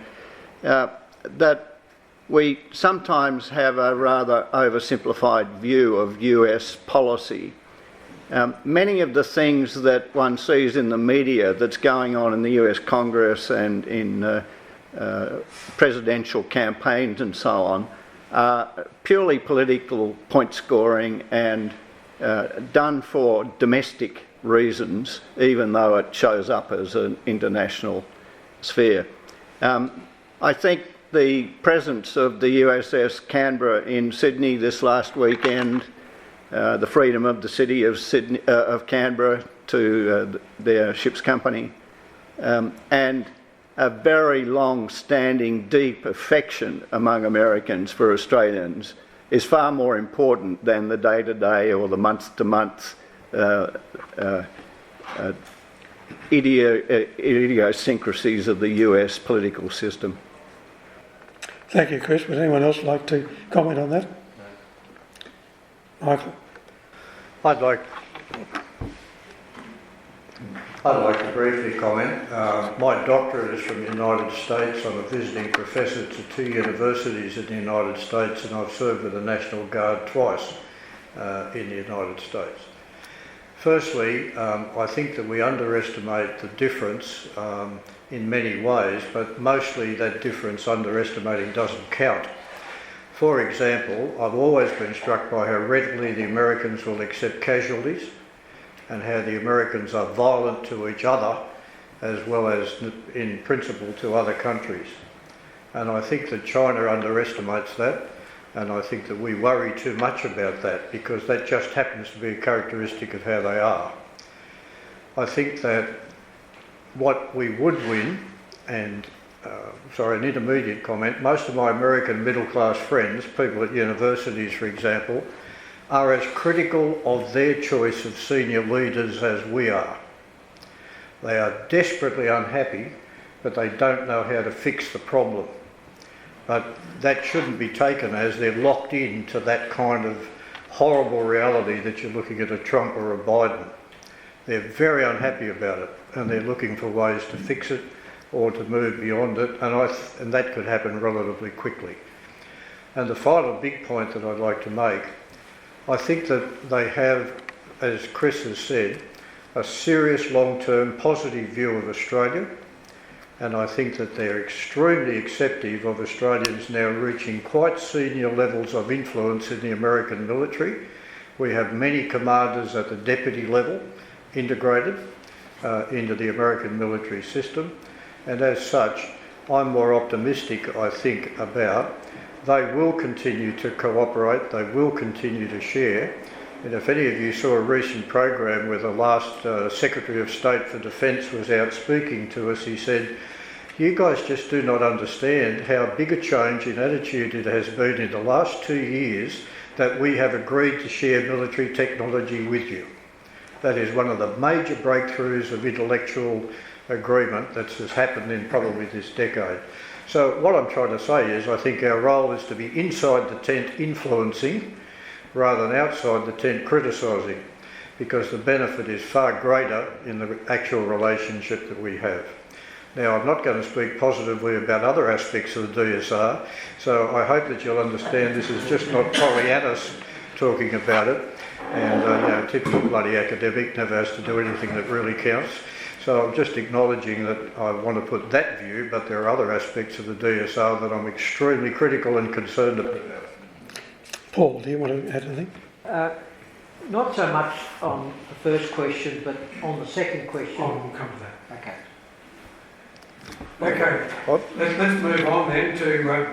that we sometimes have a rather oversimplified view of US policy. Many of the things that one sees in the media that's going on in the US Congress and in presidential campaigns and so on are purely political point scoring and done for domestic reasons, even though it shows up as an international sphere. I think the presence of the USS Canberra in Sydney this last weekend, the freedom of the city of Canberra to their ship's company, and a very long-standing, deep affection among Americans for Australians is far more important than the day-to-day or the month-to-month idiosyncrasies of the US political system. Thank you, Chris. Would anyone else like to comment on that? No. Michael? I'd like to briefly comment. My doctorate is from the United States. I'm a visiting professor to 2 universities in the United States, and I've served with the National Guard twice in the United States. Firstly, I think that we underestimate the difference in many ways, but mostly that difference underestimating doesn't count. For example, I've always been struck by how readily the Americans will accept casualties and how the Americans are violent to each other as well as in principle to other countries. And I think that China underestimates that, and I think that we worry too much about that because that just happens to be a characteristic of how they are. I think that what we would win, and an intermediate comment, most of my American middle class friends, people at universities for example, are as critical of their choice of senior leaders as we are. They are desperately unhappy, but they don't know how to fix the problem. But that shouldn't be taken as they're locked into that kind of horrible reality that you're looking at a Trump or a Biden. They're very unhappy about it, and they're looking for ways to fix it or to move beyond it, and that could happen relatively quickly. And the final big point that I'd like to make, I think that they have, as Chris has said, a serious long-term positive view of Australia, and I think that they're extremely acceptive of Australians now reaching quite senior levels of influence in the American military. We have many commanders at the deputy level integrated into the American military system, and as such I'm more optimistic, I think, about they will continue to cooperate, they will continue to share. And if any of you saw a recent program where the last Secretary of State for Defence was out speaking to us, he said, "You guys just do not understand how big a change in attitude it has been in the last 2 years that we have agreed to share military technology with you. That is one of the major breakthroughs of intellectual agreement that has happened in probably this decade." So what I'm trying to say is I think our role is to be inside the tent influencing rather than outside the tent criticising, because the benefit is far greater in the actual relationship that we have. Now, I'm not going to speak positively about other aspects of the DSR, so I hope that you'll understand this is just not Pollyannas talking about it, and typical bloody academic never has to do anything that really counts. So I'm just acknowledging that I want to put that view, but there are other aspects of the DSR that I'm extremely critical and concerned about. Paul, do you want to add anything? Not so much on the first question, but on the second question. Oh, we'll come to that. Okay. Okay, let's move on then to... Can I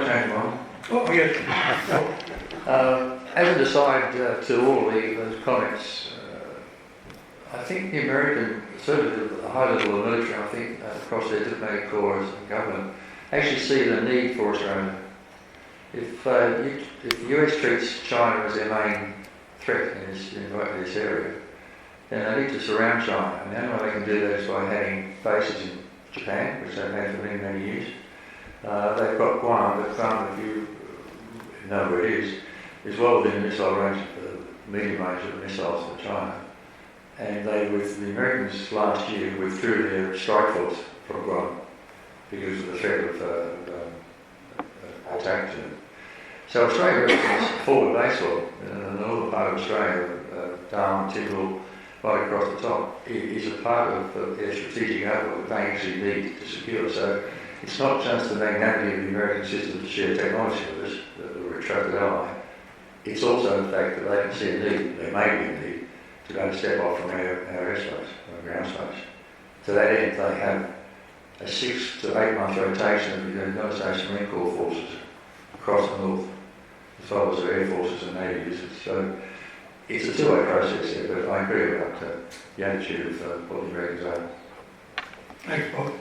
change one? Oh, yes. As an aside to all of those comments, I think the American, certainly the high level of military, I think across their diplomatic corps and government, actually see the need for Australia. If the US treats China as their main threat in this area, then they need to surround China. And the only way they can do that is by having bases in Japan, which they've had for many, many years. They've got Guam, but Guam, if you know where it is well within the missile range, medium range of the missiles for China. And the Americans last year withdrew their strike force from Guam because of the threat of attack to them. So Australia represents forward base law in the northern part of Australia, Darwin, Tindal, right across the top, is a part of their strategic outlook that they actually need to secure. So it's not just the magnanimity of the American system to share technology with us, the trusted ally. It's also the fact that they can see a need, there may be a need, to go and step off from our airspace, our ground space. To that end, they have a 6 to 8 month rotation of the United States Marine Corps forces across the north, as well as their air forces and navy visits. So it's a two-way process here, but I agree about the attitude of what the Americans are. Thanks, Bob.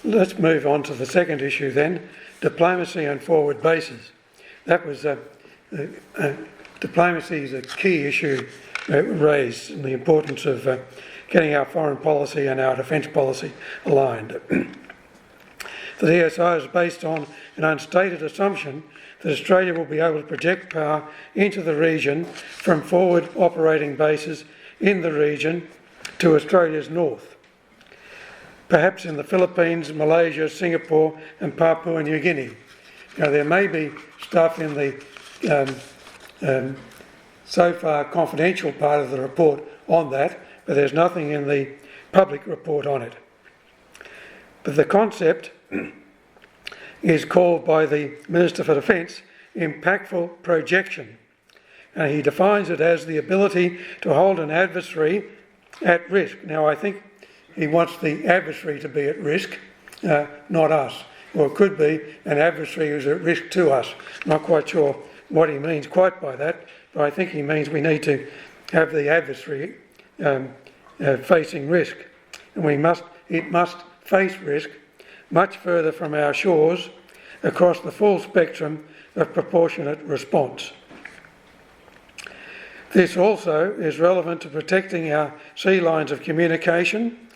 Let's move on to the second issue then, diplomacy and forward bases. That was diplomacy is a key issue raised, and the importance of getting our foreign policy and our defence policy aligned. The DSI is based on an unstated assumption that Australia will be able to project power into the region from forward operating bases in the region to Australia's north, perhaps in the Philippines, Malaysia, Singapore and Papua New Guinea. Now, there may be stuff in the so far confidential part of the report on that, but there's nothing in the public report on it. But the concept is called by the Minister for Defence impactful projection, and he defines it as the ability to hold an adversary at risk. Now, I think he wants the adversary to be at risk, not us. Or it could be an adversary who's at risk to us. Not quite sure what he means quite by that, but I think he means we need to have the adversary facing risk, and it must face risk much further from our shores across the full spectrum of proportionate response. This also is relevant to protecting our sea lines of communication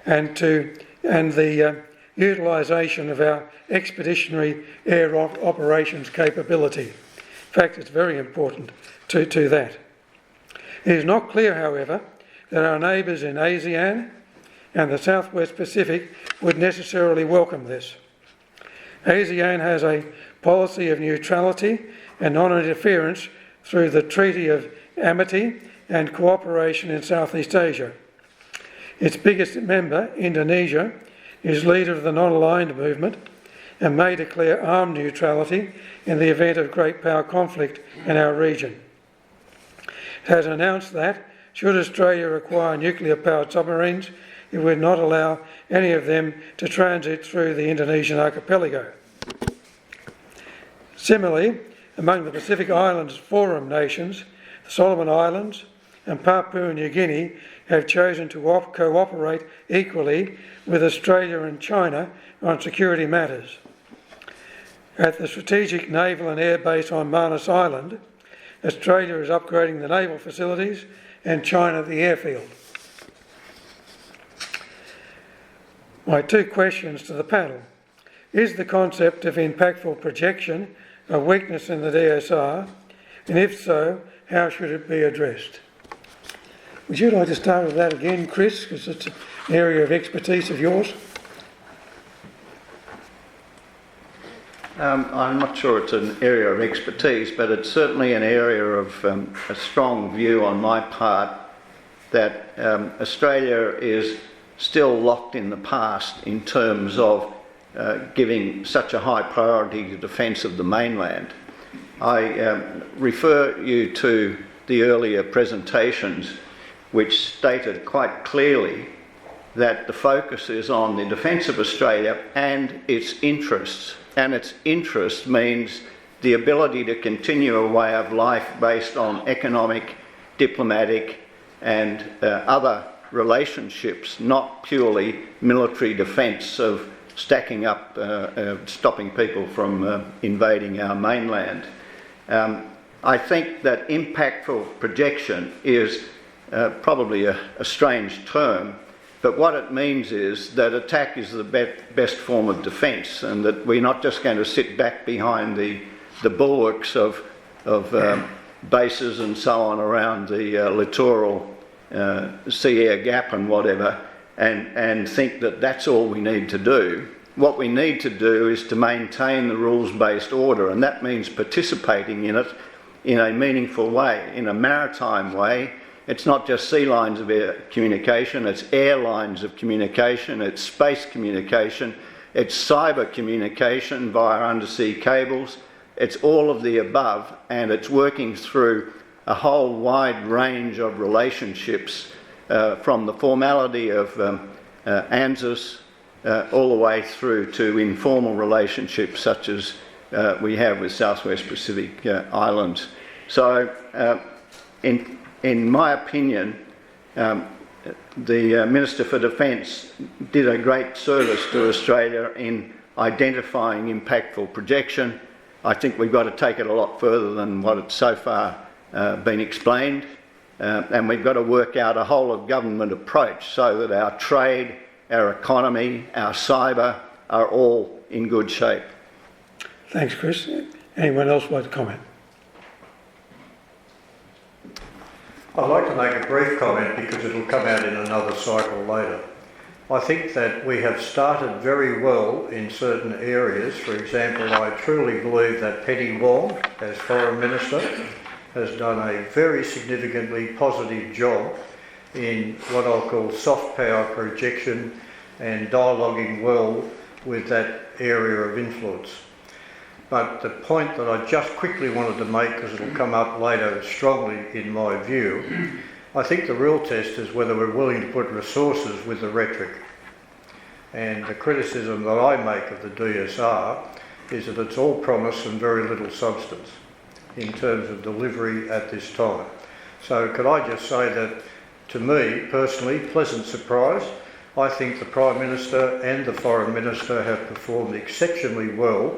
and the utilisation of our expeditionary air operations capability. In fact, it's very important to that. It is not clear, however, that our neighbours in ASEAN and the Southwest Pacific would necessarily welcome this. ASEAN has a policy of neutrality and non-interference through the Treaty of Amity and Cooperation in Southeast Asia. Its biggest member, Indonesia, is leader of the non-aligned movement and may declare armed neutrality in the event of great power conflict in our region. It has announced that, should Australia require nuclear-powered submarines, it would not allow any of them to transit through the Indonesian archipelago. Similarly, among the Pacific Islands Forum nations, the Solomon Islands and Papua New Guinea have chosen to cooperate equally with Australia and China on security matters. At the Strategic Naval and Air Base on Manus Island, Australia is upgrading the naval facilities and China the airfield. My two questions to the panel. Is the concept of impactful projection a weakness in the DSR? And if so, how should it be addressed? Would you like to start with that again, Chris, because it's an area of expertise of yours? I'm not sure it's an area of expertise, but it's certainly an area of a strong view on my part that Australia is still locked in the past in terms of giving such a high priority to defence of the mainland. I refer you to the earlier presentations which stated quite clearly that the focus is on the defence of Australia and its interests. And its interest means the ability to continue a way of life based on economic, diplomatic and other relationships, not purely military defence of stacking up, stopping people from invading our mainland. I think that impactful projection is probably a strange term, but what it means is that attack is the best form of defence, and that we're not just going to sit back behind the bulwarks of bases and so on around the littoral sea air gap and whatever, and think that that's all we need to do. What we need to do is to maintain the rules-based order, and that means participating in it in a meaningful way, in a maritime way. It's not just sea lines of air communication, it's air lines of communication, it's space communication, it's cyber communication via undersea cables, it's all of the above, and it's working through a whole wide range of relationships, from the formality of ANZUS all the way through to informal relationships such as we have with Southwest Pacific Islands. So in my opinion, the Minister for Defence did a great service to Australia in identifying impactful projection. I think we've got to take it a lot further than what it's so far been explained, and we've got to work out a whole of government approach so that our trade, our economy, our cyber are all in good shape. Thanks, Chris. Anyone else like to comment? I'd like to make a brief comment because it'll come out in another cycle later. I think that we have started very well in certain areas. For example, I truly believe that Penny Wong, as Foreign Minister, has done a very significantly positive job in what I'll call soft power projection and dialoguing well with that area of influence. But the point that I just quickly wanted to make, because it'll come up later strongly in my view, I think the real test is whether we're willing to put resources with the rhetoric. And the criticism that I make of the DSR is that it's all promise and very little substance in terms of delivery at this time. So could I just say that, to me personally, pleasant surprise, I think the Prime Minister and the Foreign Minister have performed exceptionally well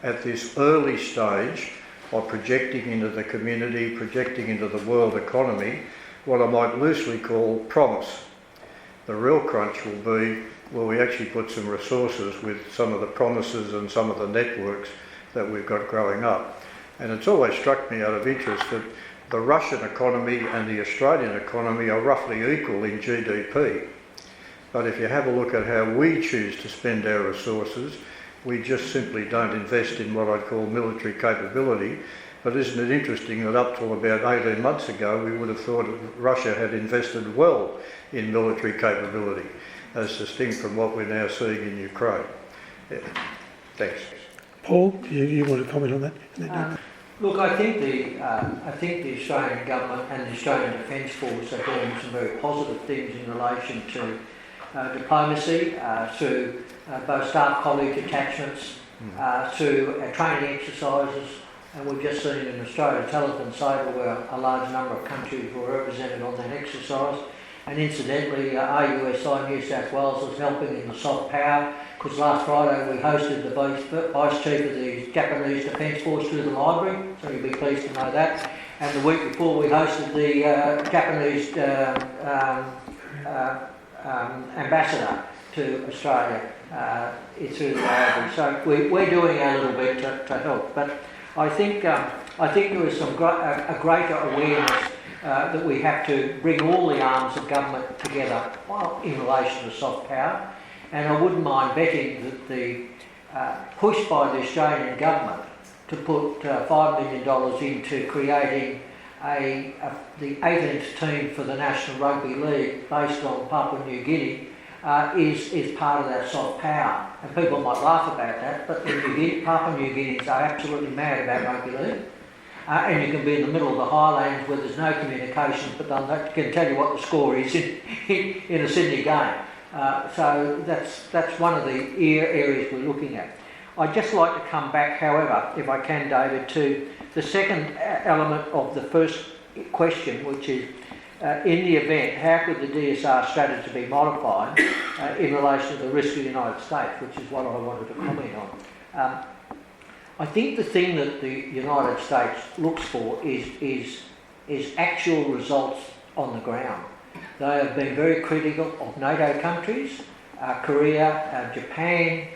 at this early stage of projecting into the community, projecting into the world economy, what I might loosely call promise. The real crunch will be, will we actually put some resources with some of the promises and some of the networks that we've got growing up. And it's always struck me out of interest that the Russian economy and the Australian economy are roughly equal in GDP. But if you have a look at how we choose to spend our resources, we just simply don't invest in what I'd call military capability. But isn't it interesting that up till about 18 months ago, we would have thought Russia had invested well in military capability, as distinct from what we're now seeing in Ukraine. Yeah. Thanks. Paul, you want to comment on that? Look, I think the Australian government and the Australian Defence Force are doing some very positive things in relation to diplomacy, through both staff college attachments, through training exercises, and we've just seen in Australia Telephone Sabre where a large number of countries were represented on that exercise. And incidentally, RUSI New South Wales is helping in the soft power, because last Friday we hosted the Vice Chief of the Japanese Defence Force to the library, so you'll be pleased to know that. And the week before we hosted the Japanese ambassador to Australia through the library. So we're doing our little bit to help. But I think there is some a greater awareness that we have to bring all the arms of government together in relation to soft power. And I wouldn't mind betting that the push by the Australian government to put $5 million into creating the 18th team for the National Rugby League based on Papua New Guinea is part of that soft power. And people might laugh about that, but Papua New Guineans are absolutely mad about rugby league. And you can be in the middle of the highlands where there's no communications, but they can tell you what the score is in a Sydney game. So that's one of the areas we're looking at. I'd just like to come back, however, if I can, David, to the second element of the first question, which is in the event, how could the DSR strategy be modified in relation to the risk of the United States, which is what I wanted to comment on. I think the thing that the United States looks for is actual results on the ground. They have been very critical of NATO countries, Korea, Japan,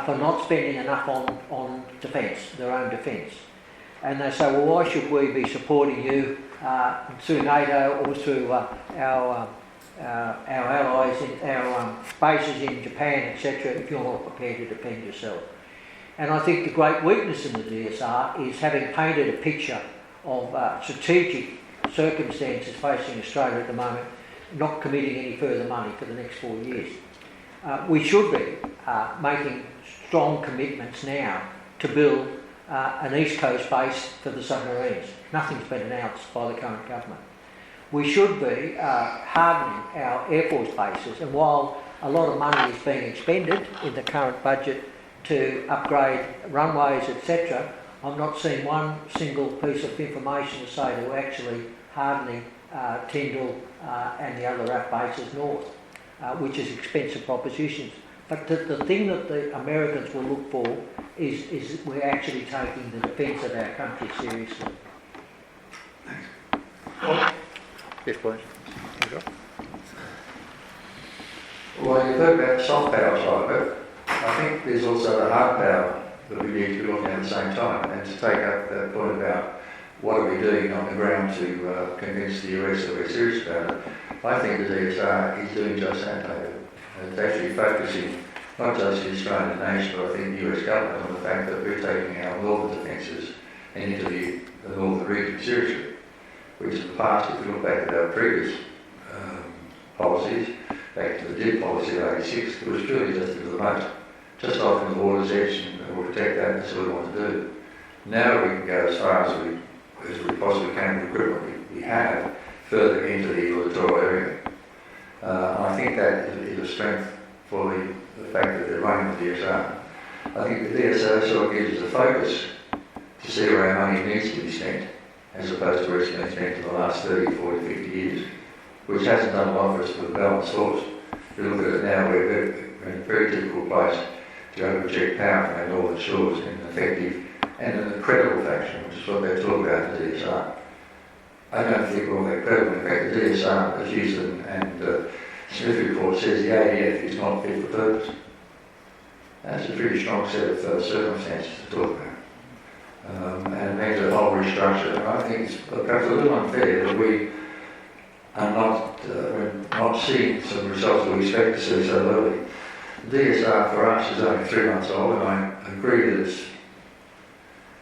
for not spending enough on defence, their own defence. And they say, well, why should we be supporting you through NATO or through our allies, our bases in Japan, etc., if you're not prepared to defend yourself? And I think the great weakness in the DSR is having painted a picture of strategic circumstances facing Australia at the moment, not committing any further money for the next 4 years. We should be making strong commitments now to build an East Coast base for the submarines. Nothing's been announced by the current government. We should be hardening our Air Force bases, and while a lot of money is being expended in the current budget to upgrade runways, etc., I'm not seeing one single piece of information to say they're actually hardening Tyndall and the other RAF bases north, which is expensive propositions. But the thing that the Americans will look for is we're actually taking the defence of our country seriously. Yes, please. Well, you've heard about the soft power side of it. I think there's also the hard power that we need to be looking at the same time, and to take up that point about what are we doing on the ground to convince the US that we're serious about it. I think the DSR is doing just that, David. It's actually focusing not just the Australian nation, but I think the US government on the fact that we're taking our northern defences and into the northern region seriously, which in the past, if you look back at our previous policies, back to the DIP policy of 86, it was purely just to the moat, just off in the water's edge, and we'll protect that, and that's what we want to do. Now we can go as far as we possibly can with the equipment we have, further into the littoral area. I think that is a strength for the fact that they're running the DSR. I think the DSR sort of gives us a focus to see where our money needs to be spent, as opposed to where it's been spent in the last 30, 40, 50 years, which hasn't done a lot for us with a balanced force. If you look at it now, we're in a very difficult place to go project power from our northern shores in an effective and an incredible fashion, which is what they're talking about in the DSR. I don't think we're all that credible. In fact, the DSR, as Houston and Smith report says, the ADF is not fit for purpose. That's a pretty strong set of circumstances to talk about. And it means a whole restructure. And I think it's perhaps a little unfair that we are not seeing some results that we expect to see so early. The DSR for us is only 3 months old, and I agree that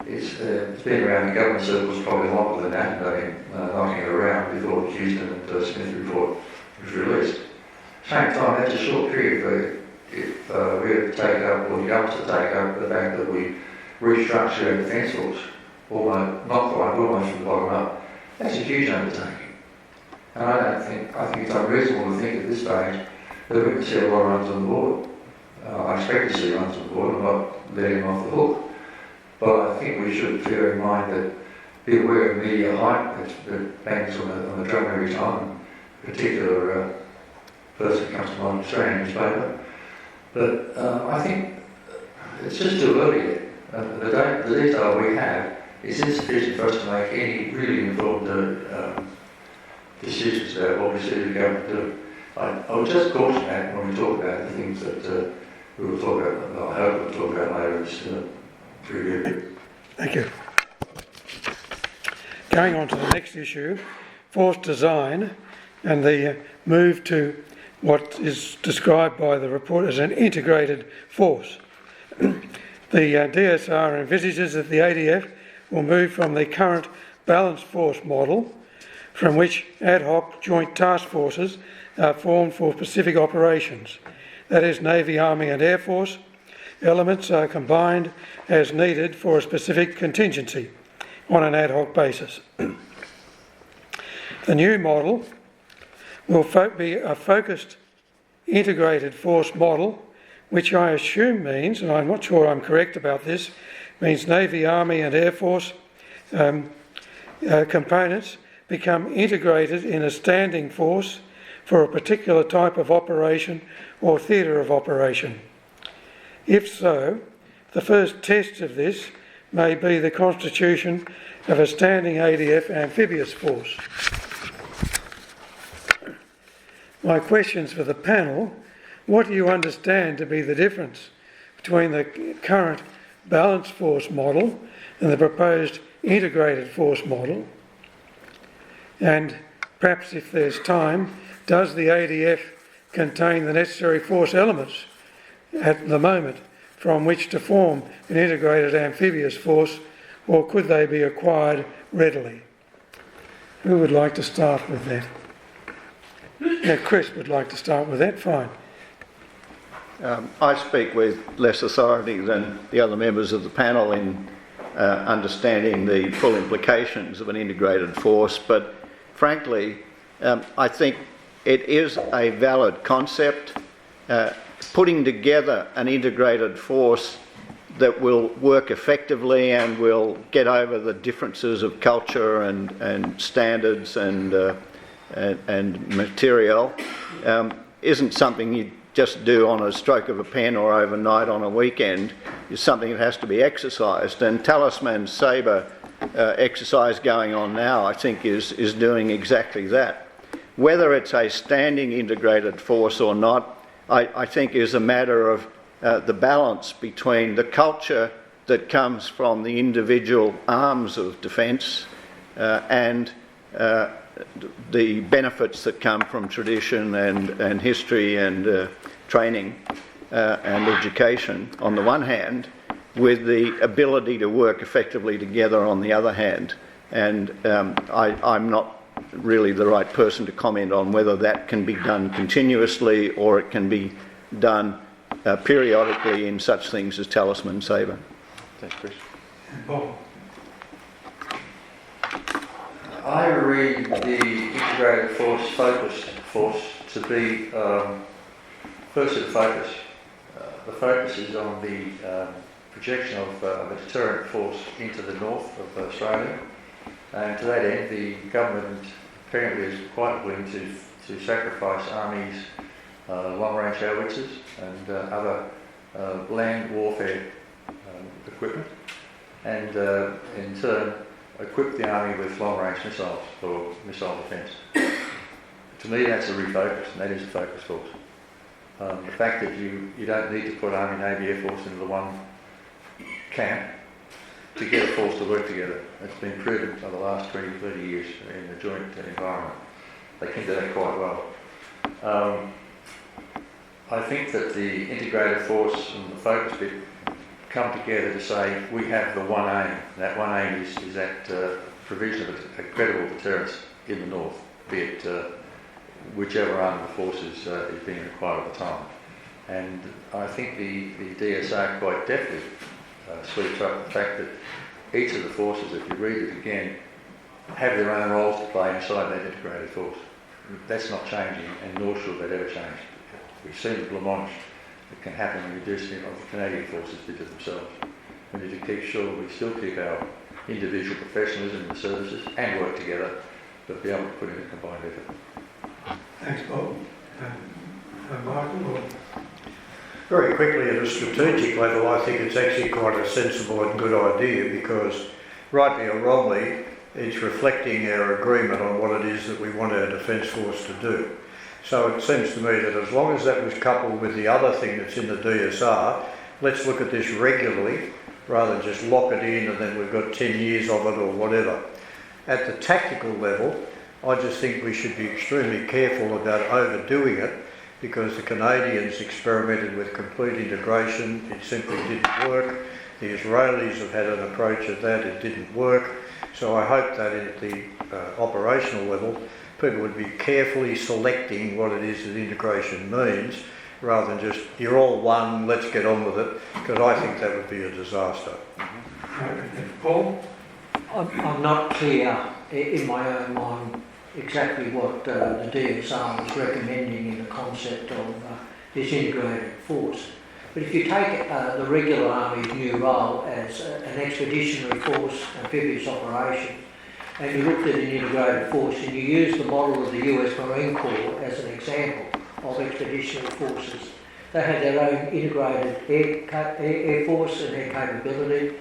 it's been around in government circles probably longer than that, and they've been knocking it around before the Houston and Smith report was released. At the same time, that's a short period if we're to take up, or the government's to take up, the fact that we restructure our defence force, almost, not quite, almost from the bottom up. That's a huge undertaking. And I think it's unreasonable to think at this stage that we can see a lot of runs on the board. I expect to see runs on the board, I'm not letting them off the hook. But I think we should bear in mind that be aware of media hype that bangs on the drum every time. A particular person comes to mind, Australian newspaper. But I think it's just too early yet. The detail we have is insufficient for us to make any really informed decisions about what we see the government do. I would just caution that when we talk about the things that we will talk about, I hope we'll talk about later in this review. Thank you. Going on to the next issue, force design and the move to what is described by the report as an integrated force. The DSR envisages that the ADF will move from the current balanced force model, from which ad hoc joint task forces are formed for specific operations. That is, Navy, Army and Air Force elements are combined as needed for a specific contingency on an ad hoc basis. The new model will be a focused integrated force model, which I assume means, and I'm not sure I'm correct about this, means Navy, Army and Air Force components become integrated in a standing force for a particular type of operation or theatre of operation. If so, the first test of this may be the constitution of a standing ADF amphibious force. My questions for the panel: what do you understand to be the difference between the current balanced force model and the proposed integrated force model? And perhaps, if there's time, does the ADF contain the necessary force elements at the moment from which to form an integrated amphibious force, or could they be acquired readily? Who would like to start with that? Now, Chris would like to start with that. Fine. I speak with less authority than the other members of the panel in understanding the full implications of an integrated force, but frankly, I think it is a valid concept. Putting together an integrated force that will work effectively and will get over the differences of culture and standards and material isn't something you just do on a stroke of a pen or overnight on a weekend. It's something that has to be exercised, and Talisman Sabre exercise going on now, I think, is doing exactly that. Whether it's a standing integrated force or not, I think is a matter of the balance between the culture that comes from the individual arms of defence and the benefits that come from tradition and history and training and education on the one hand, with the ability to work effectively together on the other hand. And I'm not really the right person to comment on whether that can be done continuously or it can be done periodically in such things as Talisman Sabre. Thanks, Chris. Paul. I read the integrated force, focused force, to be firstly the focus. The focus is on the projection of a deterrent force into the north of Australia, and to that end the government apparently is quite willing to sacrifice Army's long-range howitzers and other land warfare equipment, and in turn equip the Army with long-range missiles for missile defence. To me, that's a refocus, and that is a focus force. The fact that you don't need to put Army, Navy, Air Force into the one camp to get a force to work together. It's been proven over the last 20, 30 years in the joint environment. They can do that quite well. I think that the integrated force and the focus bit come together to say we have the one aim. That one aim is that provision of a credible deterrence in the north, be it whichever arm of the forces is being required at the time. And I think the DSR quite deftly sweeps up the fact that each of the forces, if you read it again, have their own roles to play inside that integrated force. That's not changing, and nor should that ever change. We've seen the blancmange that can happen when you do see what the Canadian forces did to themselves. We need to keep sure we still keep our individual professionalism in the services and work together, but be able to put in a combined effort. Thanks, Bob. Michael? Very quickly, at a strategic level, I think it's actually quite a sensible and good idea, because rightly or wrongly, it's reflecting our agreement on what it is that we want our Defence Force to do. So it seems to me that as long as that was coupled with the other thing that's in the DSR, let's look at this regularly rather than just lock it in and then we've got 10 years of it or whatever. At the tactical level, I just think we should be extremely careful about overdoing it, because the Canadians experimented with complete integration. It simply didn't work. The Israelis have had an approach of that. It didn't work. So I hope that at the operational level, people would be carefully selecting what it is that integration means, rather than just, you're all one, let's get on with it, because I think that would be a disaster. Paul? I'm not clear in my own mind exactly what the DSR was recommending in the concept of this integrated force. But if you take the regular Army's new role as an expeditionary force, amphibious operations, and you looked at an integrated force and you used the model of the US Marine Corps as an example of expeditionary forces, they had their own integrated air force and air capability.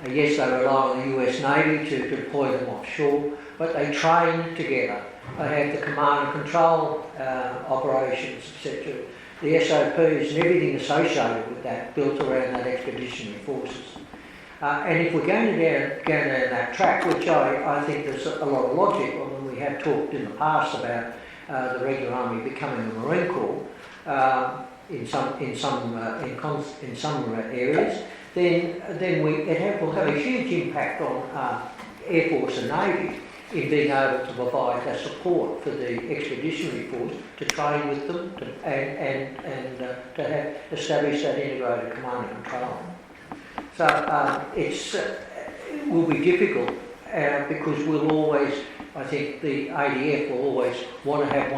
Yes, they rely on the US Navy to deploy them offshore, but they train together. They have the command and control operations, etc. The SOPs and everything associated with that built around that expeditionary forces. And if we're going down that track, which I think there's a lot of logic, when we have talked in the past about the regular army becoming a Marine Corps in some areas, then it will have a huge impact on Air Force and Navy in being able to provide that support for the expeditionary force to train with them and to have established that integrated command and control. So it will be difficult because we'll always, I think the ADF will always want to have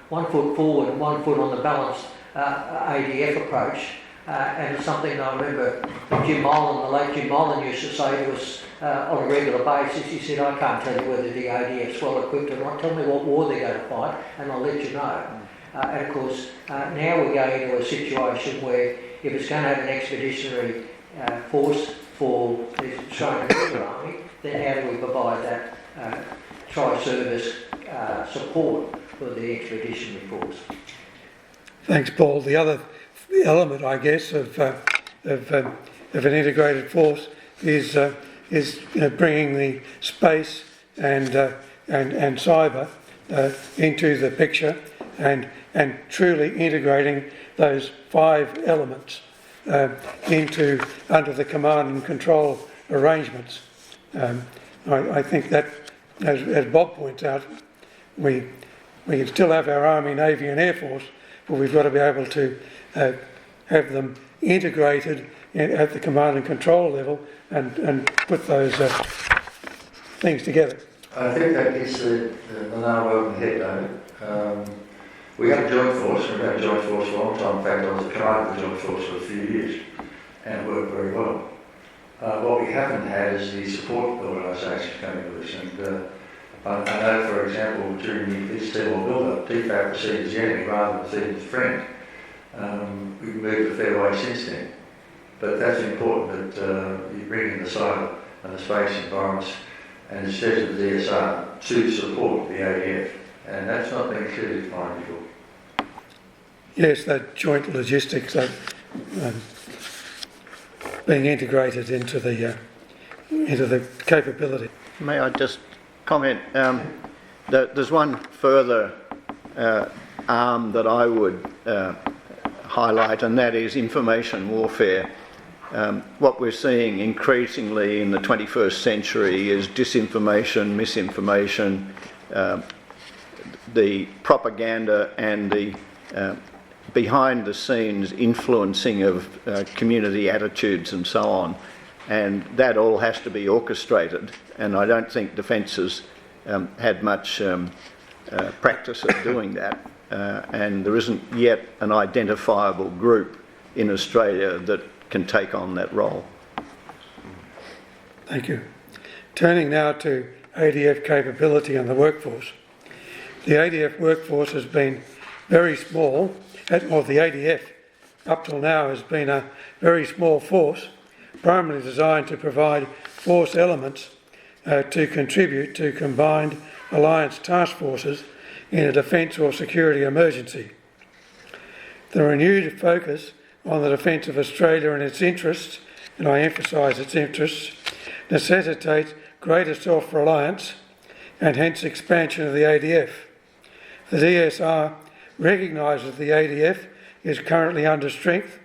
one foot forward and 1 foot on the balanced ADF approach. And it's something I remember Jim Molan, the late Jim Molan, used to say to us on a regular basis. He said, I can't tell you whether the ADF's well equipped or not. Tell me what war they're going to fight and I'll let you know. And of course, now we're going into a situation where if it's going to have an expeditionary force for the Australian Regular Army, then how do we provide that tri-service support for the expeditionary force? Thanks, Paul. The other element, I guess, of an integrated force is bringing the space and cyber into the picture and truly integrating those 5 elements under the command and control arrangements. I think that, as Bob points out, we can still have our Army, Navy and Air Force, but we've got to be able to have them integrated at the command and control level and put those things together. I think that is the nail over the head, David. We had a joint force, we've had a joint force for a long time. In fact, I was the commander of the joint force for a few years and it worked very well. What we haven't had is the support organisations coming to us. And I know, for example, during the East Timor build-up, DFAT was seen as the enemy rather than seen as a friend. We've moved a fair way since then. But that's important that you bring in the cyber and the space environments and instead of the DSR to support the ADF. And that's not been clearly defined before. Yes, that joint logistics being integrated into the capability. May I just comment? There's one further arm that I would highlight, and that is information warfare. What we're seeing increasingly in the 21st century is disinformation, misinformation, the propaganda and the behind the scenes influencing of community attitudes and so on, and that all has to be orchestrated, and I don't think Defence has had much practice of doing that, and there isn't yet an identifiable group in Australia that can take on that role. Thank you. Turning now to ADF capability and the workforce. The ADF workforce has been very small, or the ADF up till now has been a very small force, primarily designed to provide force elements to contribute to combined alliance task forces in a defence or security emergency. The renewed focus on the defence of Australia and its interests, and I emphasise its interests, necessitates greater self-reliance and hence expansion of the ADF. The DSR recognises the ADF is currently under strength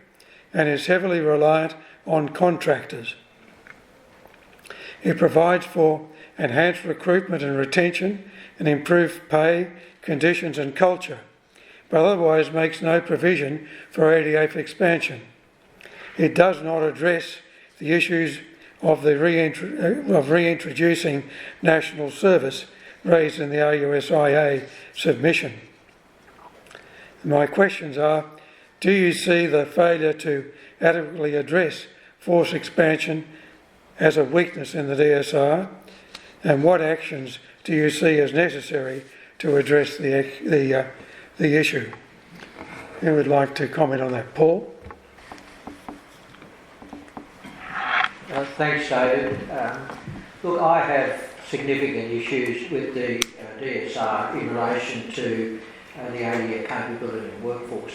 and is heavily reliant on contractors. It provides for enhanced recruitment and retention and improved pay, conditions and culture, but otherwise makes no provision for ADF expansion. It does not address the issues of reintroducing national service raised in the RUSI-A submission. My questions are, do you see the failure to adequately address force expansion as a weakness in the DSR, and what actions do you see as necessary to address the issue? Who would like to comment on that? Paul? Thanks, David. Look, I have significant issues with the DSR in relation to the ADF capability and workforce.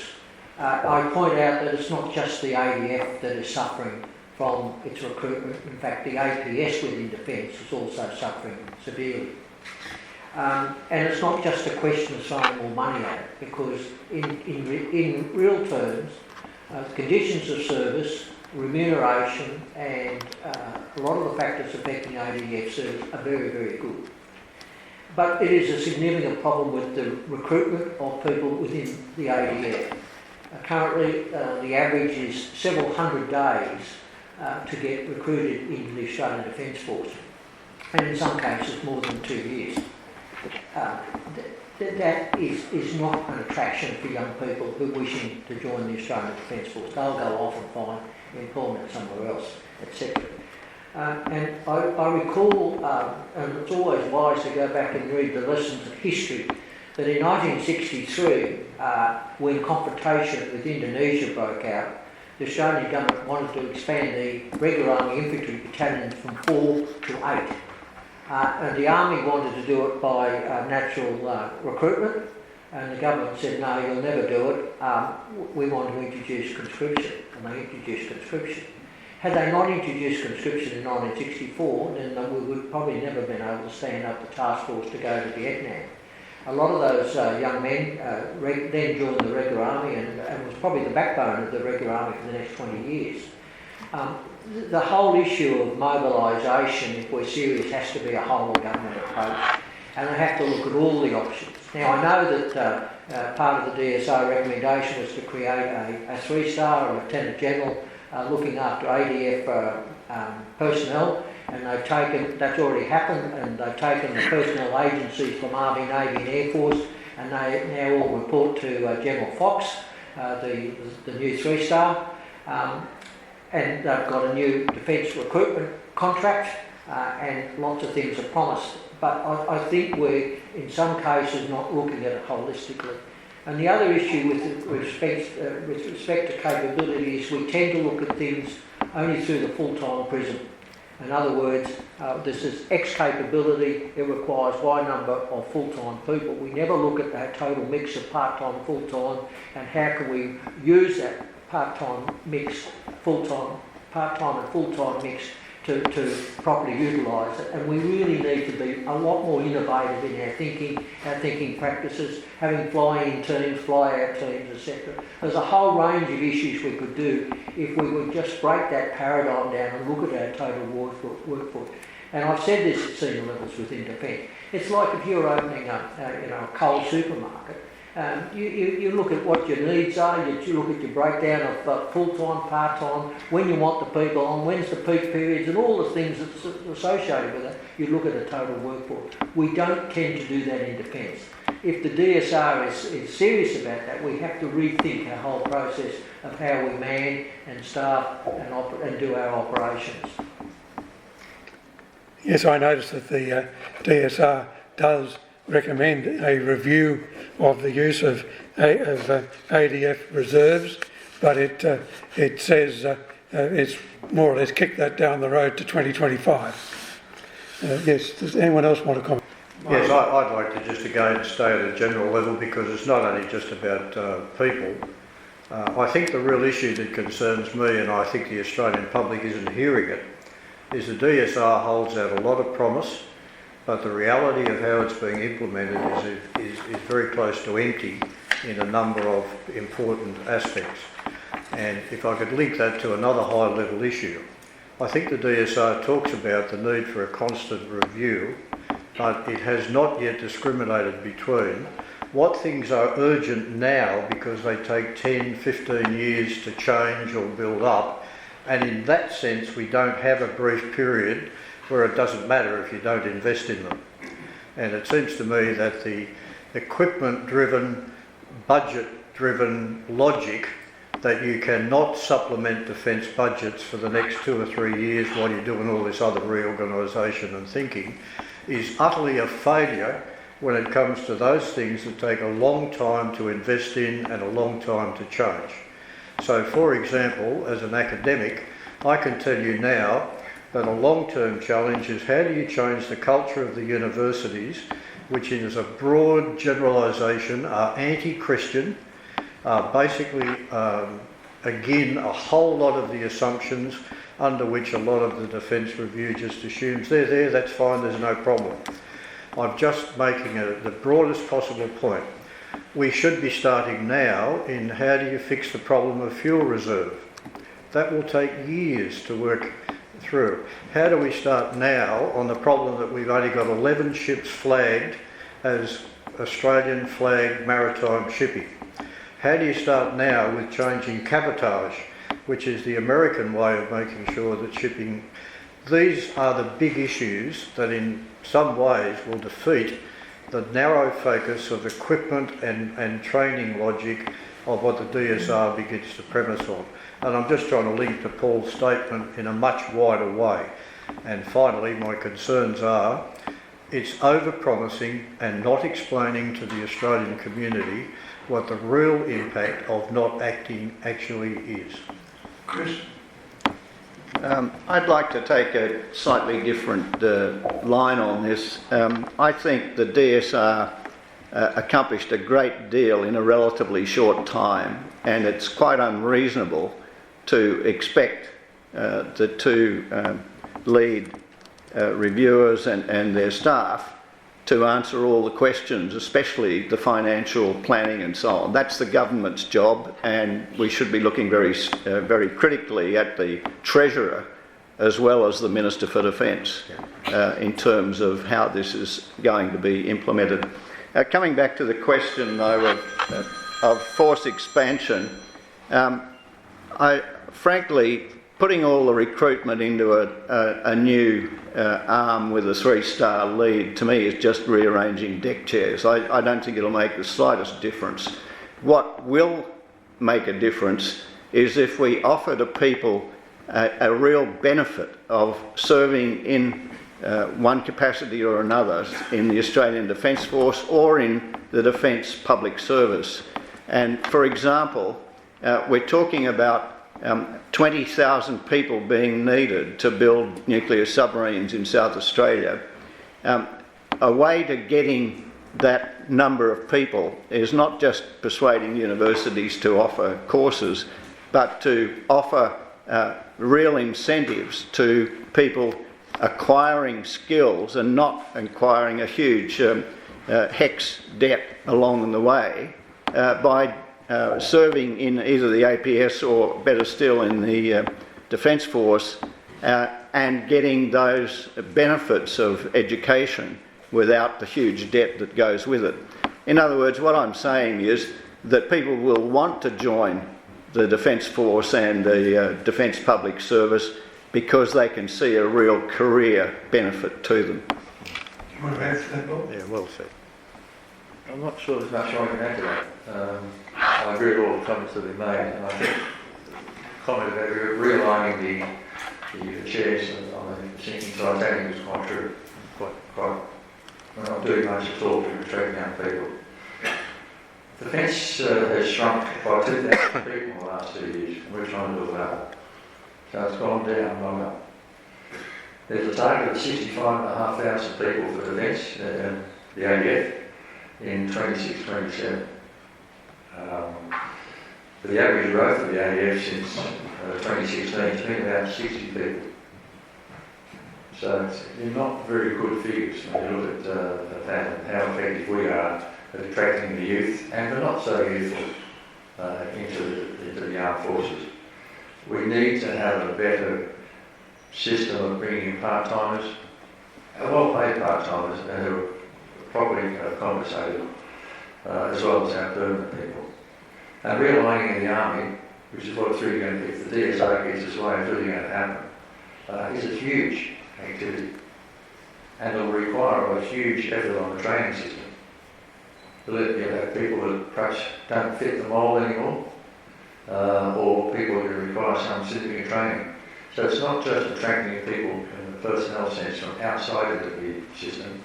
I point out that it's not just the ADF that is suffering from its recruitment. In fact, the APS within Defence is also suffering severely. And it's not just a question of throwing more money at it, because in real terms, conditions of service, remuneration and a lot of the factors affecting ADF service are very, very good. But it is a significant problem with the recruitment of people within the ADF. Currently, the average is several hundred days to get recruited into the Australian Defence Force, and in some cases more than 2 years. That is not an attraction for young people who are wishing to join the Australian Defence Force. They'll go off and find employment somewhere else, etc. And I recall, and it's always wise to go back and read the lessons of history, that in 1963, when confrontation with Indonesia broke out, the Australian government wanted to expand the regular army infantry battalions from 4 to 8. And the army wanted to do it by natural recruitment, and the government said, no, you'll never do it. We want to introduce conscription, and they introduced conscription. Had they not introduced conscription in 1964, then we would probably never have been able to stand up the task force to go to Vietnam. A lot of those young men then joined the regular army and was probably the backbone of the regular army for the next 20 years. The whole issue of mobilisation, if we're serious, has to be a whole of government approach, and they have to look at all the options. Now, I know that part of the DSO recommendation was to create a 3-star or Lieutenant General looking after ADF personnel, and they've taken, that's already happened, and they've taken the personnel agencies from Army, Navy and Air Force, and they now all report to General Fox, the new 3-star. And they've got a new defence recruitment contract, and lots of things are promised. But I think we're, in some cases, not looking at it holistically. And the other issue with respect to capability is we tend to look at things only through the full-time prism. In other words, this is X capability, it requires Y number of full-time people. We never look at that total mix of part-time and full-time, and how can we use that part-time mix, part-time and full-time mix to properly utilise it. And we really need to be a lot more innovative in our thinking practices, having fly-in teams, fly-out teams, etc. There's a whole range of issues we could do if we would just break that paradigm down and look at our total workforce. And I've said this at senior levels within Defence. It's like if you're opening a Coles supermarket. You look at what your needs are, you look at your breakdown of full-time, part-time, when you want the people on, when's the peak periods, and all the things that's associated with it. You look at a total workforce. We don't tend to do that in Defence. If the DSR is serious about that, we have to rethink our whole process of how we man and staff and do our operations. Yes, I noticed that the DSR does recommend a review of the use of ADF reserves, but it says it's more or less kicked that down the road to 2025. Yes, does anyone else want to comment? Yes, I'd like to just again stay at a general level, because it's not only just about people. I think the real issue that concerns me, and I think the Australian public isn't hearing it, is the DSR holds out a lot of promise, but the reality of how it's being implemented is very close to empty in a number of important aspects. And if I could link that to another high-level issue, I think the DSR talks about the need for a constant review, but it has not yet discriminated between what things are urgent now because they take 10, 15 years to change or build up, and in that sense we don't have a brief period where it doesn't matter if you don't invest in them. And it seems to me that the equipment-driven, budget-driven logic that you cannot supplement defence budgets for the next 2 or 3 years while you're doing all this other reorganisation and thinking is utterly a failure when it comes to those things that take a long time to invest in and a long time to change. So, for example, as an academic, I can tell you now that a long-term challenge is how do you change the culture of the universities, which is a broad generalisation, are anti-Christian, are basically, again, a whole lot of the assumptions under which a lot of the Defence Review just assumes they're there, that's fine, there's no problem. I'm just making the broadest possible point. We should be starting now in how do you fix the problem of fuel reserve. That will take years to work through. How do we start now on the problem that we've only got 11 ships flagged as Australian flagged maritime shipping? How do you start now with changing cabotage, which is the American way of making sure that shipping... These are the big issues that in some ways will defeat the narrow focus of equipment and training logic of what the DSR begins to premise on. And I'm just trying to link to Paul's statement in a much wider way. And finally, my concerns are it's over-promising and not explaining to the Australian community what the real impact of not acting actually is. Chris? I'd like to take a slightly different line on this. I think the DSR accomplished a great deal in a relatively short time, and it's quite unreasonable to expect the two lead reviewers and their staff to answer all the questions, especially the financial planning and so on. That's the government's job, and we should be looking very critically at the Treasurer as well as the Minister for Defence in terms of how this is going to be implemented. Coming back to the question, though, of force expansion, frankly, putting all the recruitment into a new arm with a 3-star lead, to me, is just rearranging deck chairs. I don't think it'll make the slightest difference. What will make a difference is if we offer to people a real benefit of serving in one capacity or another in the Australian Defence Force or in the Defence Public Service. And for example, we're talking about 20,000 people being needed to build nuclear submarines in South Australia. A way to getting that number of people is not just persuading universities to offer courses, but to offer real incentives to people acquiring skills and not acquiring a huge HEX debt along the way by serving in either the APS or, better still, in the Defence Force and getting those benefits of education without the huge debt that goes with it. In other words, what I'm saying is that people will want to join the Defence Force and the Defence Public Service because they can see a real career benefit to them. Do you want to answer that, Bob? Yeah, well said. I'm not sure there's much I can add to that. I agree with all the comments that have been made, and I think the comment about realigning the chairs on the sinking Titanic was quite true. We're not doing much at all to attract young people. Defence has shrunk by 2,000 people in the last 2 years, and we're trying to do it up. So it's gone down, not up. There's a target of 65,500 people for Defence, the ADF, in 26-27. The average growth of the ADF since 2016 has been about 60 people. So they're not very good figures when you look at that and how effective we are at attracting the youth and the not so youthful into the armed forces. We need to have a better system of bringing in part-timers, well-paid part-timers who are properly compensated, as well as our permanent people. And realigning in the Army, which is what it's really going to be, if the DSR gets its way, it's really going to happen, is a huge activity. And it will require a huge effort on the training system. To let have people that perhaps don't fit the mould anymore, or people who require some significant training. So it's not just attracting people in the personnel sense from outside of the system,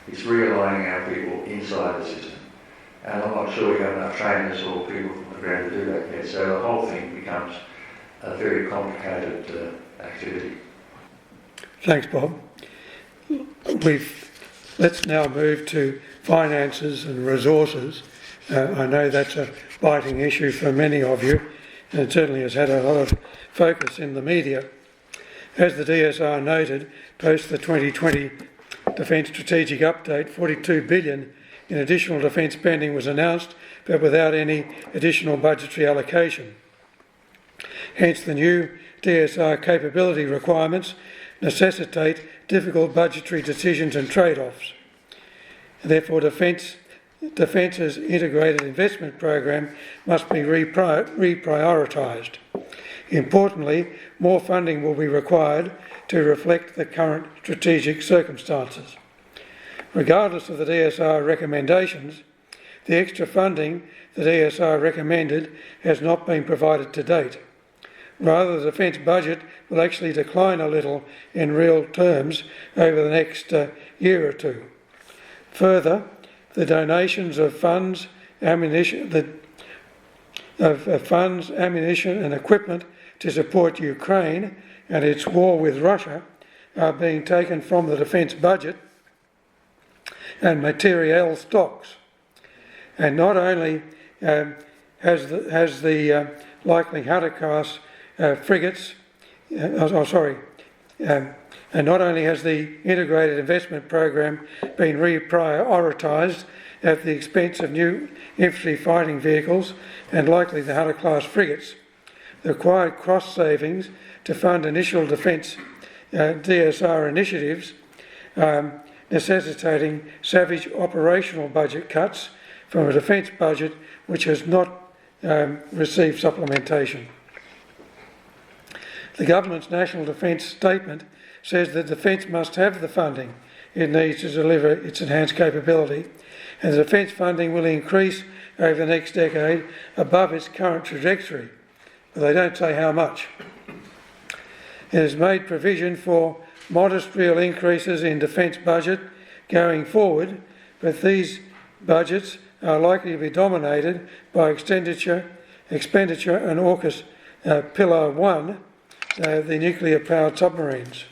it's realigning our people inside the system. And I'm not sure we have enough trainers or people from the ground to do that yet. So the whole thing becomes a very complicated activity. Thanks, Bob. Let's now move to finances and resources. I know that's a biting issue for many of you, and it certainly has had a lot of focus in the media. As the DSR noted, post the 2020 Defence Strategic Update, 42 billion in additional defence spending was announced, but without any additional budgetary allocation. Hence, the new DSR capability requirements necessitate difficult budgetary decisions and trade-offs. Therefore, Defence's integrated investment program must be reprioritised. Importantly, more funding will be required to reflect the current strategic circumstances. Regardless of the DSR recommendations, the extra funding the DSR recommended has not been provided to date. Rather, the defence budget will actually decline a little in real terms over the next year or two. Further, the donations of funds, ammunition, and equipment to support Ukraine and its war with Russia are being taken from the defence budget and materiel stocks. And not only has the likely Hunter-class frigates, and not only has the integrated investment program been reprioritised at the expense of new infantry fighting vehicles and likely the Hunter-class frigates, the required cost savings to fund initial defence DSR initiatives necessitating savage operational budget cuts from a defence budget which has not received supplementation. The government's National Defence Statement says that Defence must have the funding it needs to deliver its enhanced capability, and the defence funding will increase over the next decade above its current trajectory, but they don't say how much. It has made provision for modest real increases in defence budget going forward, but these budgets are likely to be dominated by expenditure and AUKUS Pillar 1, the nuclear-powered submarines.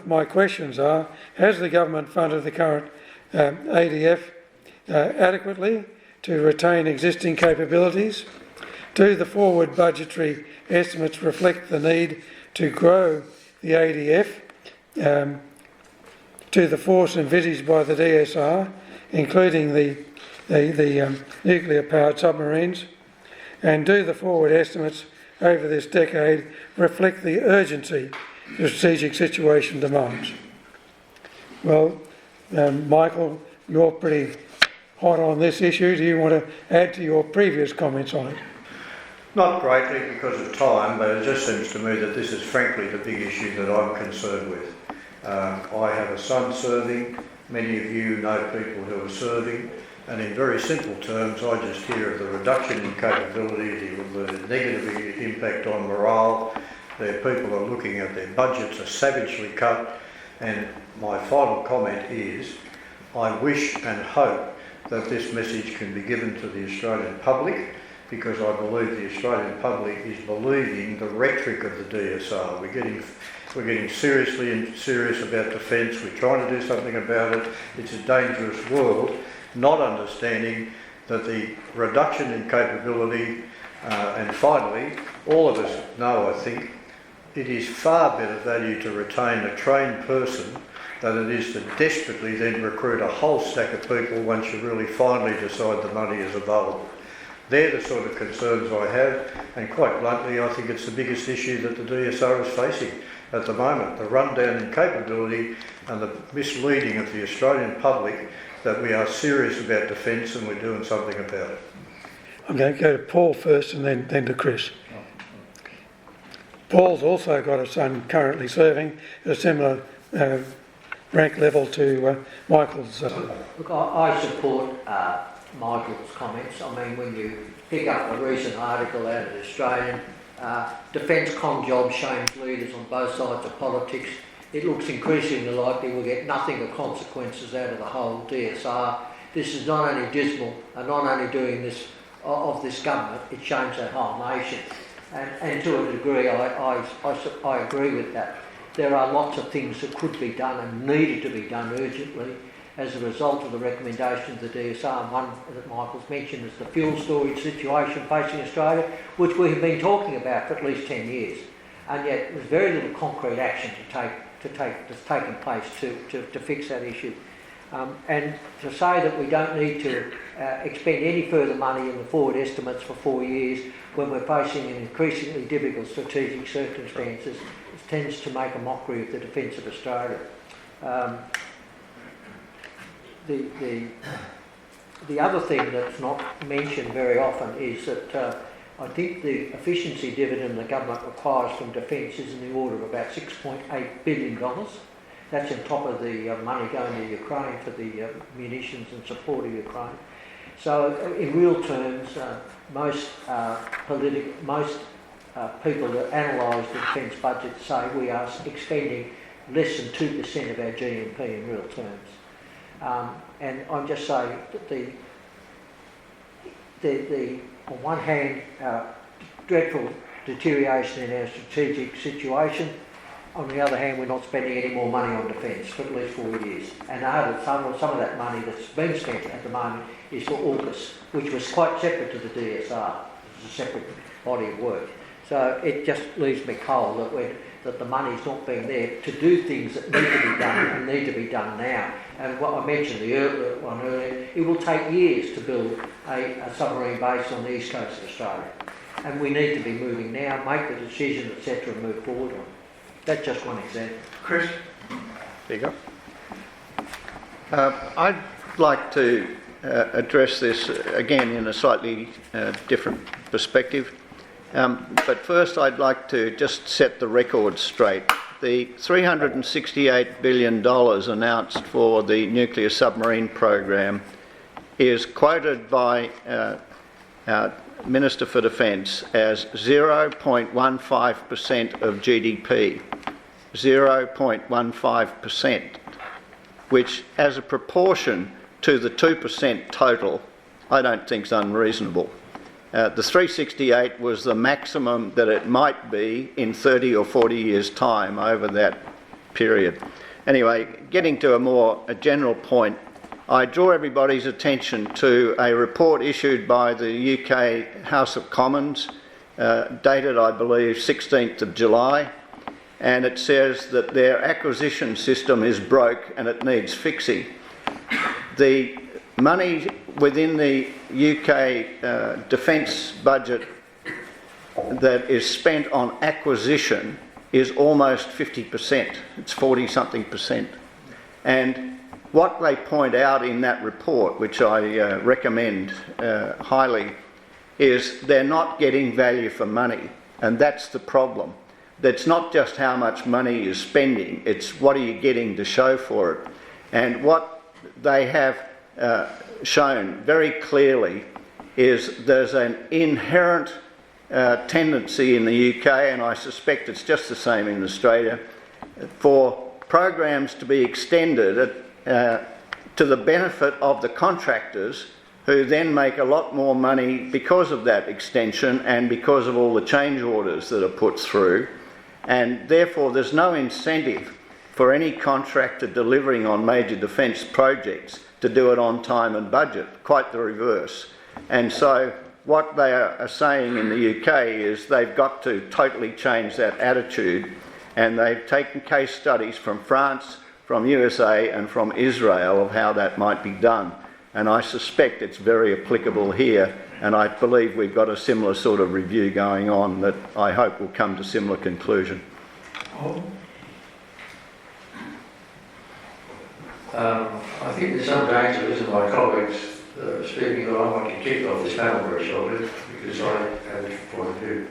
My questions are, has the government funded the current ADF adequately to retain existing capabilities? Do the forward budgetary estimates reflect the need to grow the ADF to the force envisaged by the DSR, including the nuclear-powered submarines? And do the forward estimates over this decade reflect the urgency the strategic situation demands? Well, Michael, you're pretty hot on this issue. Do you want to add to your previous comments on it? Not greatly because of time, but it just seems to me that this is frankly the big issue that I'm concerned with. I have a son serving, many of you know people who are serving, and in very simple terms I just hear of the reduction in capability, the negative impact on morale. Their people are looking at their budgets are savagely cut, and my final comment is I wish and hope that this message can be given to the Australian public, because I believe the Australian public is believing the rhetoric of the DSR. We're getting serious about defence. We're trying to do something about it. It's a dangerous world, not understanding that the reduction in capability, and finally, all of us know, I think, it is far better value to retain a trained person than it is to desperately then recruit a whole stack of people once you really finally decide the money is available. They're the sort of concerns I have, and quite bluntly, I think it's the biggest issue that the DSR is facing at the moment, the rundown in capability and the misleading of the Australian public that we are serious about defence and we're doing something about it. I'm going to go to Paul first and then to Chris. Paul's also got a son currently serving at a similar rank level to Michael's. Look, I support Michael's comments. I mean, when you pick up a recent article out of the Australian, defence con job shames leaders on both sides of politics, it looks increasingly likely we'll get nothing but consequences out of the whole DSR. This is not only dismal and not only doing this of this government, it shames our whole nation. And to a degree, I agree with that. There are lots of things that could be done and needed to be done urgently as a result of the recommendations of the DSR. And one that Michael's mentioned is the fuel storage situation facing Australia, which we have been talking about for at least 10 years. And yet there's very little concrete action that's taken place to fix that issue. And to say that we don't need to expend any further money in the forward estimates for 4 years when we're facing an increasingly difficult strategic circumstances tends to make a mockery of the Defence of Australia. The other thing that's not mentioned very often is that I think the efficiency dividend the government requires from Defence is in the order of about $6.8 billion. That's on top of the money going to Ukraine for the munitions and support of Ukraine. So in real terms, most people that analyse the defence budget say we are expending less than 2% of our GNP in real terms. And I'm just saying that the on one hand, dreadful deterioration in our strategic situation. On the other hand, we're not spending any more money on defence for at least 4 years. And some of that money that's been spent at the moment is for AUKUS, which was quite separate to the DSR. It's a separate body of work. So it just leaves me cold that the money's not being there to do things that need to be done and need to be done now. And what I mentioned earlier, it will take years to build a submarine base on the east coast of Australia. And we need to be moving now, make the decision, etc., and move forward on it. That's just one example. Chris? There you go. I'd like to address this again in a slightly different perspective. But first I'd like to just set the record straight. The $368 billion announced for the nuclear submarine program is quoted by our Minister for Defence as 0.15% of GDP. 0.15%, which as a proportion to the 2% total, I don't think is unreasonable. The 368 was the maximum that it might be in 30 or 40 years' time over that period. Anyway, getting to a general point, I draw everybody's attention to a report issued by the UK House of Commons, dated, I believe, 16th of July, and it says that their acquisition system is broke and it needs fixing. The money within the UK defence budget that is spent on acquisition is almost 50%. It's 40-something percent. And what they point out in that report, which I recommend highly, is they're not getting value for money, and that's the problem. That's not just how much money you're spending, it's what are you getting to show for it. And what they have shown very clearly is there's an inherent tendency in the UK, and I suspect it's just the same in Australia, for programs to be extended to the benefit of the contractors, who then make a lot more money because of that extension and because of all the change orders that are put through. And therefore there's no incentive for any contractor delivering on major defence projects to do it on time and budget, quite the reverse. And so what they are saying in the UK is they've got to totally change that attitude, and they've taken case studies from France, from USA and from Israel of how that might be done. And I suspect it's very applicable here, and I believe we've got a similar sort of review going on that I hope will come to similar conclusion. I think there's some danger, isn't my colleagues speaking, that I want to kick off this panel very shortly because I have a different point of view.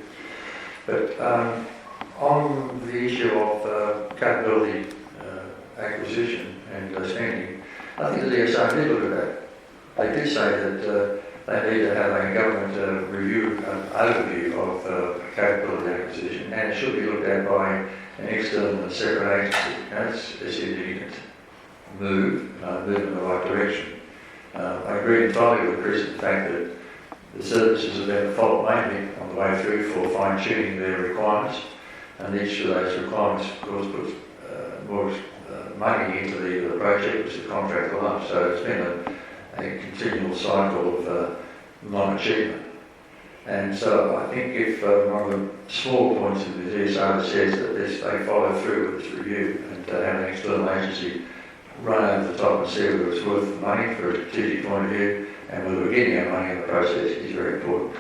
But on the issue of capability acquisition and spending, I think the DSR did look at that. They did say that they need to have a government review, overview of capability acquisition, and it should be looked at by an external and separate agency. That's a significant move in the right direction. I agree entirely with Chris in the fact that The services have been followed mainly on the way through for fine-tuning their requirements, and each of those requirements, of course, puts more money into the project, which the contractor loves. So it's been a continual cycle of non-achievement. And so I think if one of the small points in the DSR says that they follow through with this review and have an external agency run over the top and see whether it's worth the money for a strategic point of view and whether we're getting our money in the process is very important.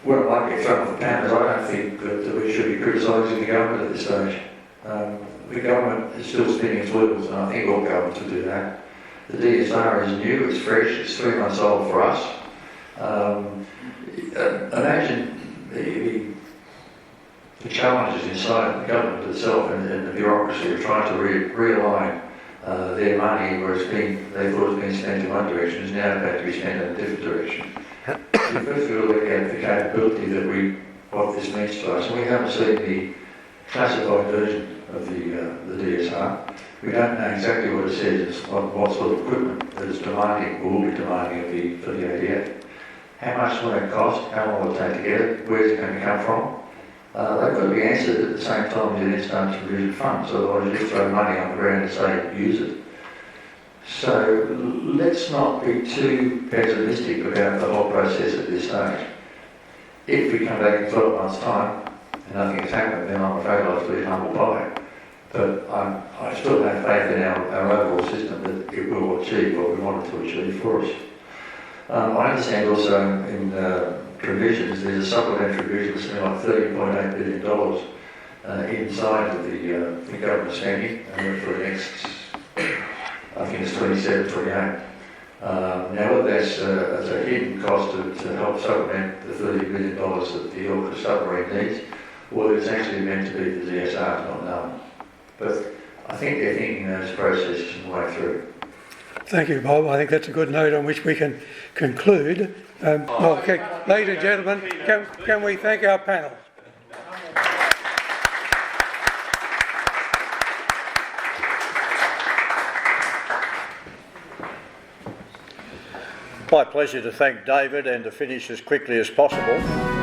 What I might get thrown off the pan is I don't think that we should be criticising the government at this stage. The government is still spinning its wheels, and I think all governments will do that. The DSR is new, it's fresh, it's 3 months old for us. Imagine the challenges inside the government itself and the bureaucracy of trying to realign their money where they thought it was being spent in one direction is now about to be spent in a different direction. We first got to look at the capability what this means to us, and we haven't seen the classified version of the DSR. We don't know exactly what it says, what sort of equipment that is demanding or will be demanding for the ADF. How much will it cost? How long will it take to get it? Where's it going to come from? They've got to be answered at the same time as you then start to release funds, otherwise you just throw money on the ground and say, use it. So let's not be too pessimistic about the whole process at this stage. If we come back in 12 months' time and nothing has happened, then I'm afraid I'll have to be humble pie. But I still have faith in our overall system that it will achieve what we want it to achieve for us. I understand also in provisions, there's a supplementary provision of something like $30.8 billion inside of the government spending for the next, I think it's 27, 28. Now whether that's as a hidden cost to help supplement the $30 billion that the AUKUS submarine needs, or it's actually meant to be the DSR, is not known. But I think they're thinking those processes on the way through. Thank you, Bob. I think that's a good note on which we can conclude. Okay, ladies and gentlemen, can we thank our panel? My pleasure to thank David and to finish as quickly as possible.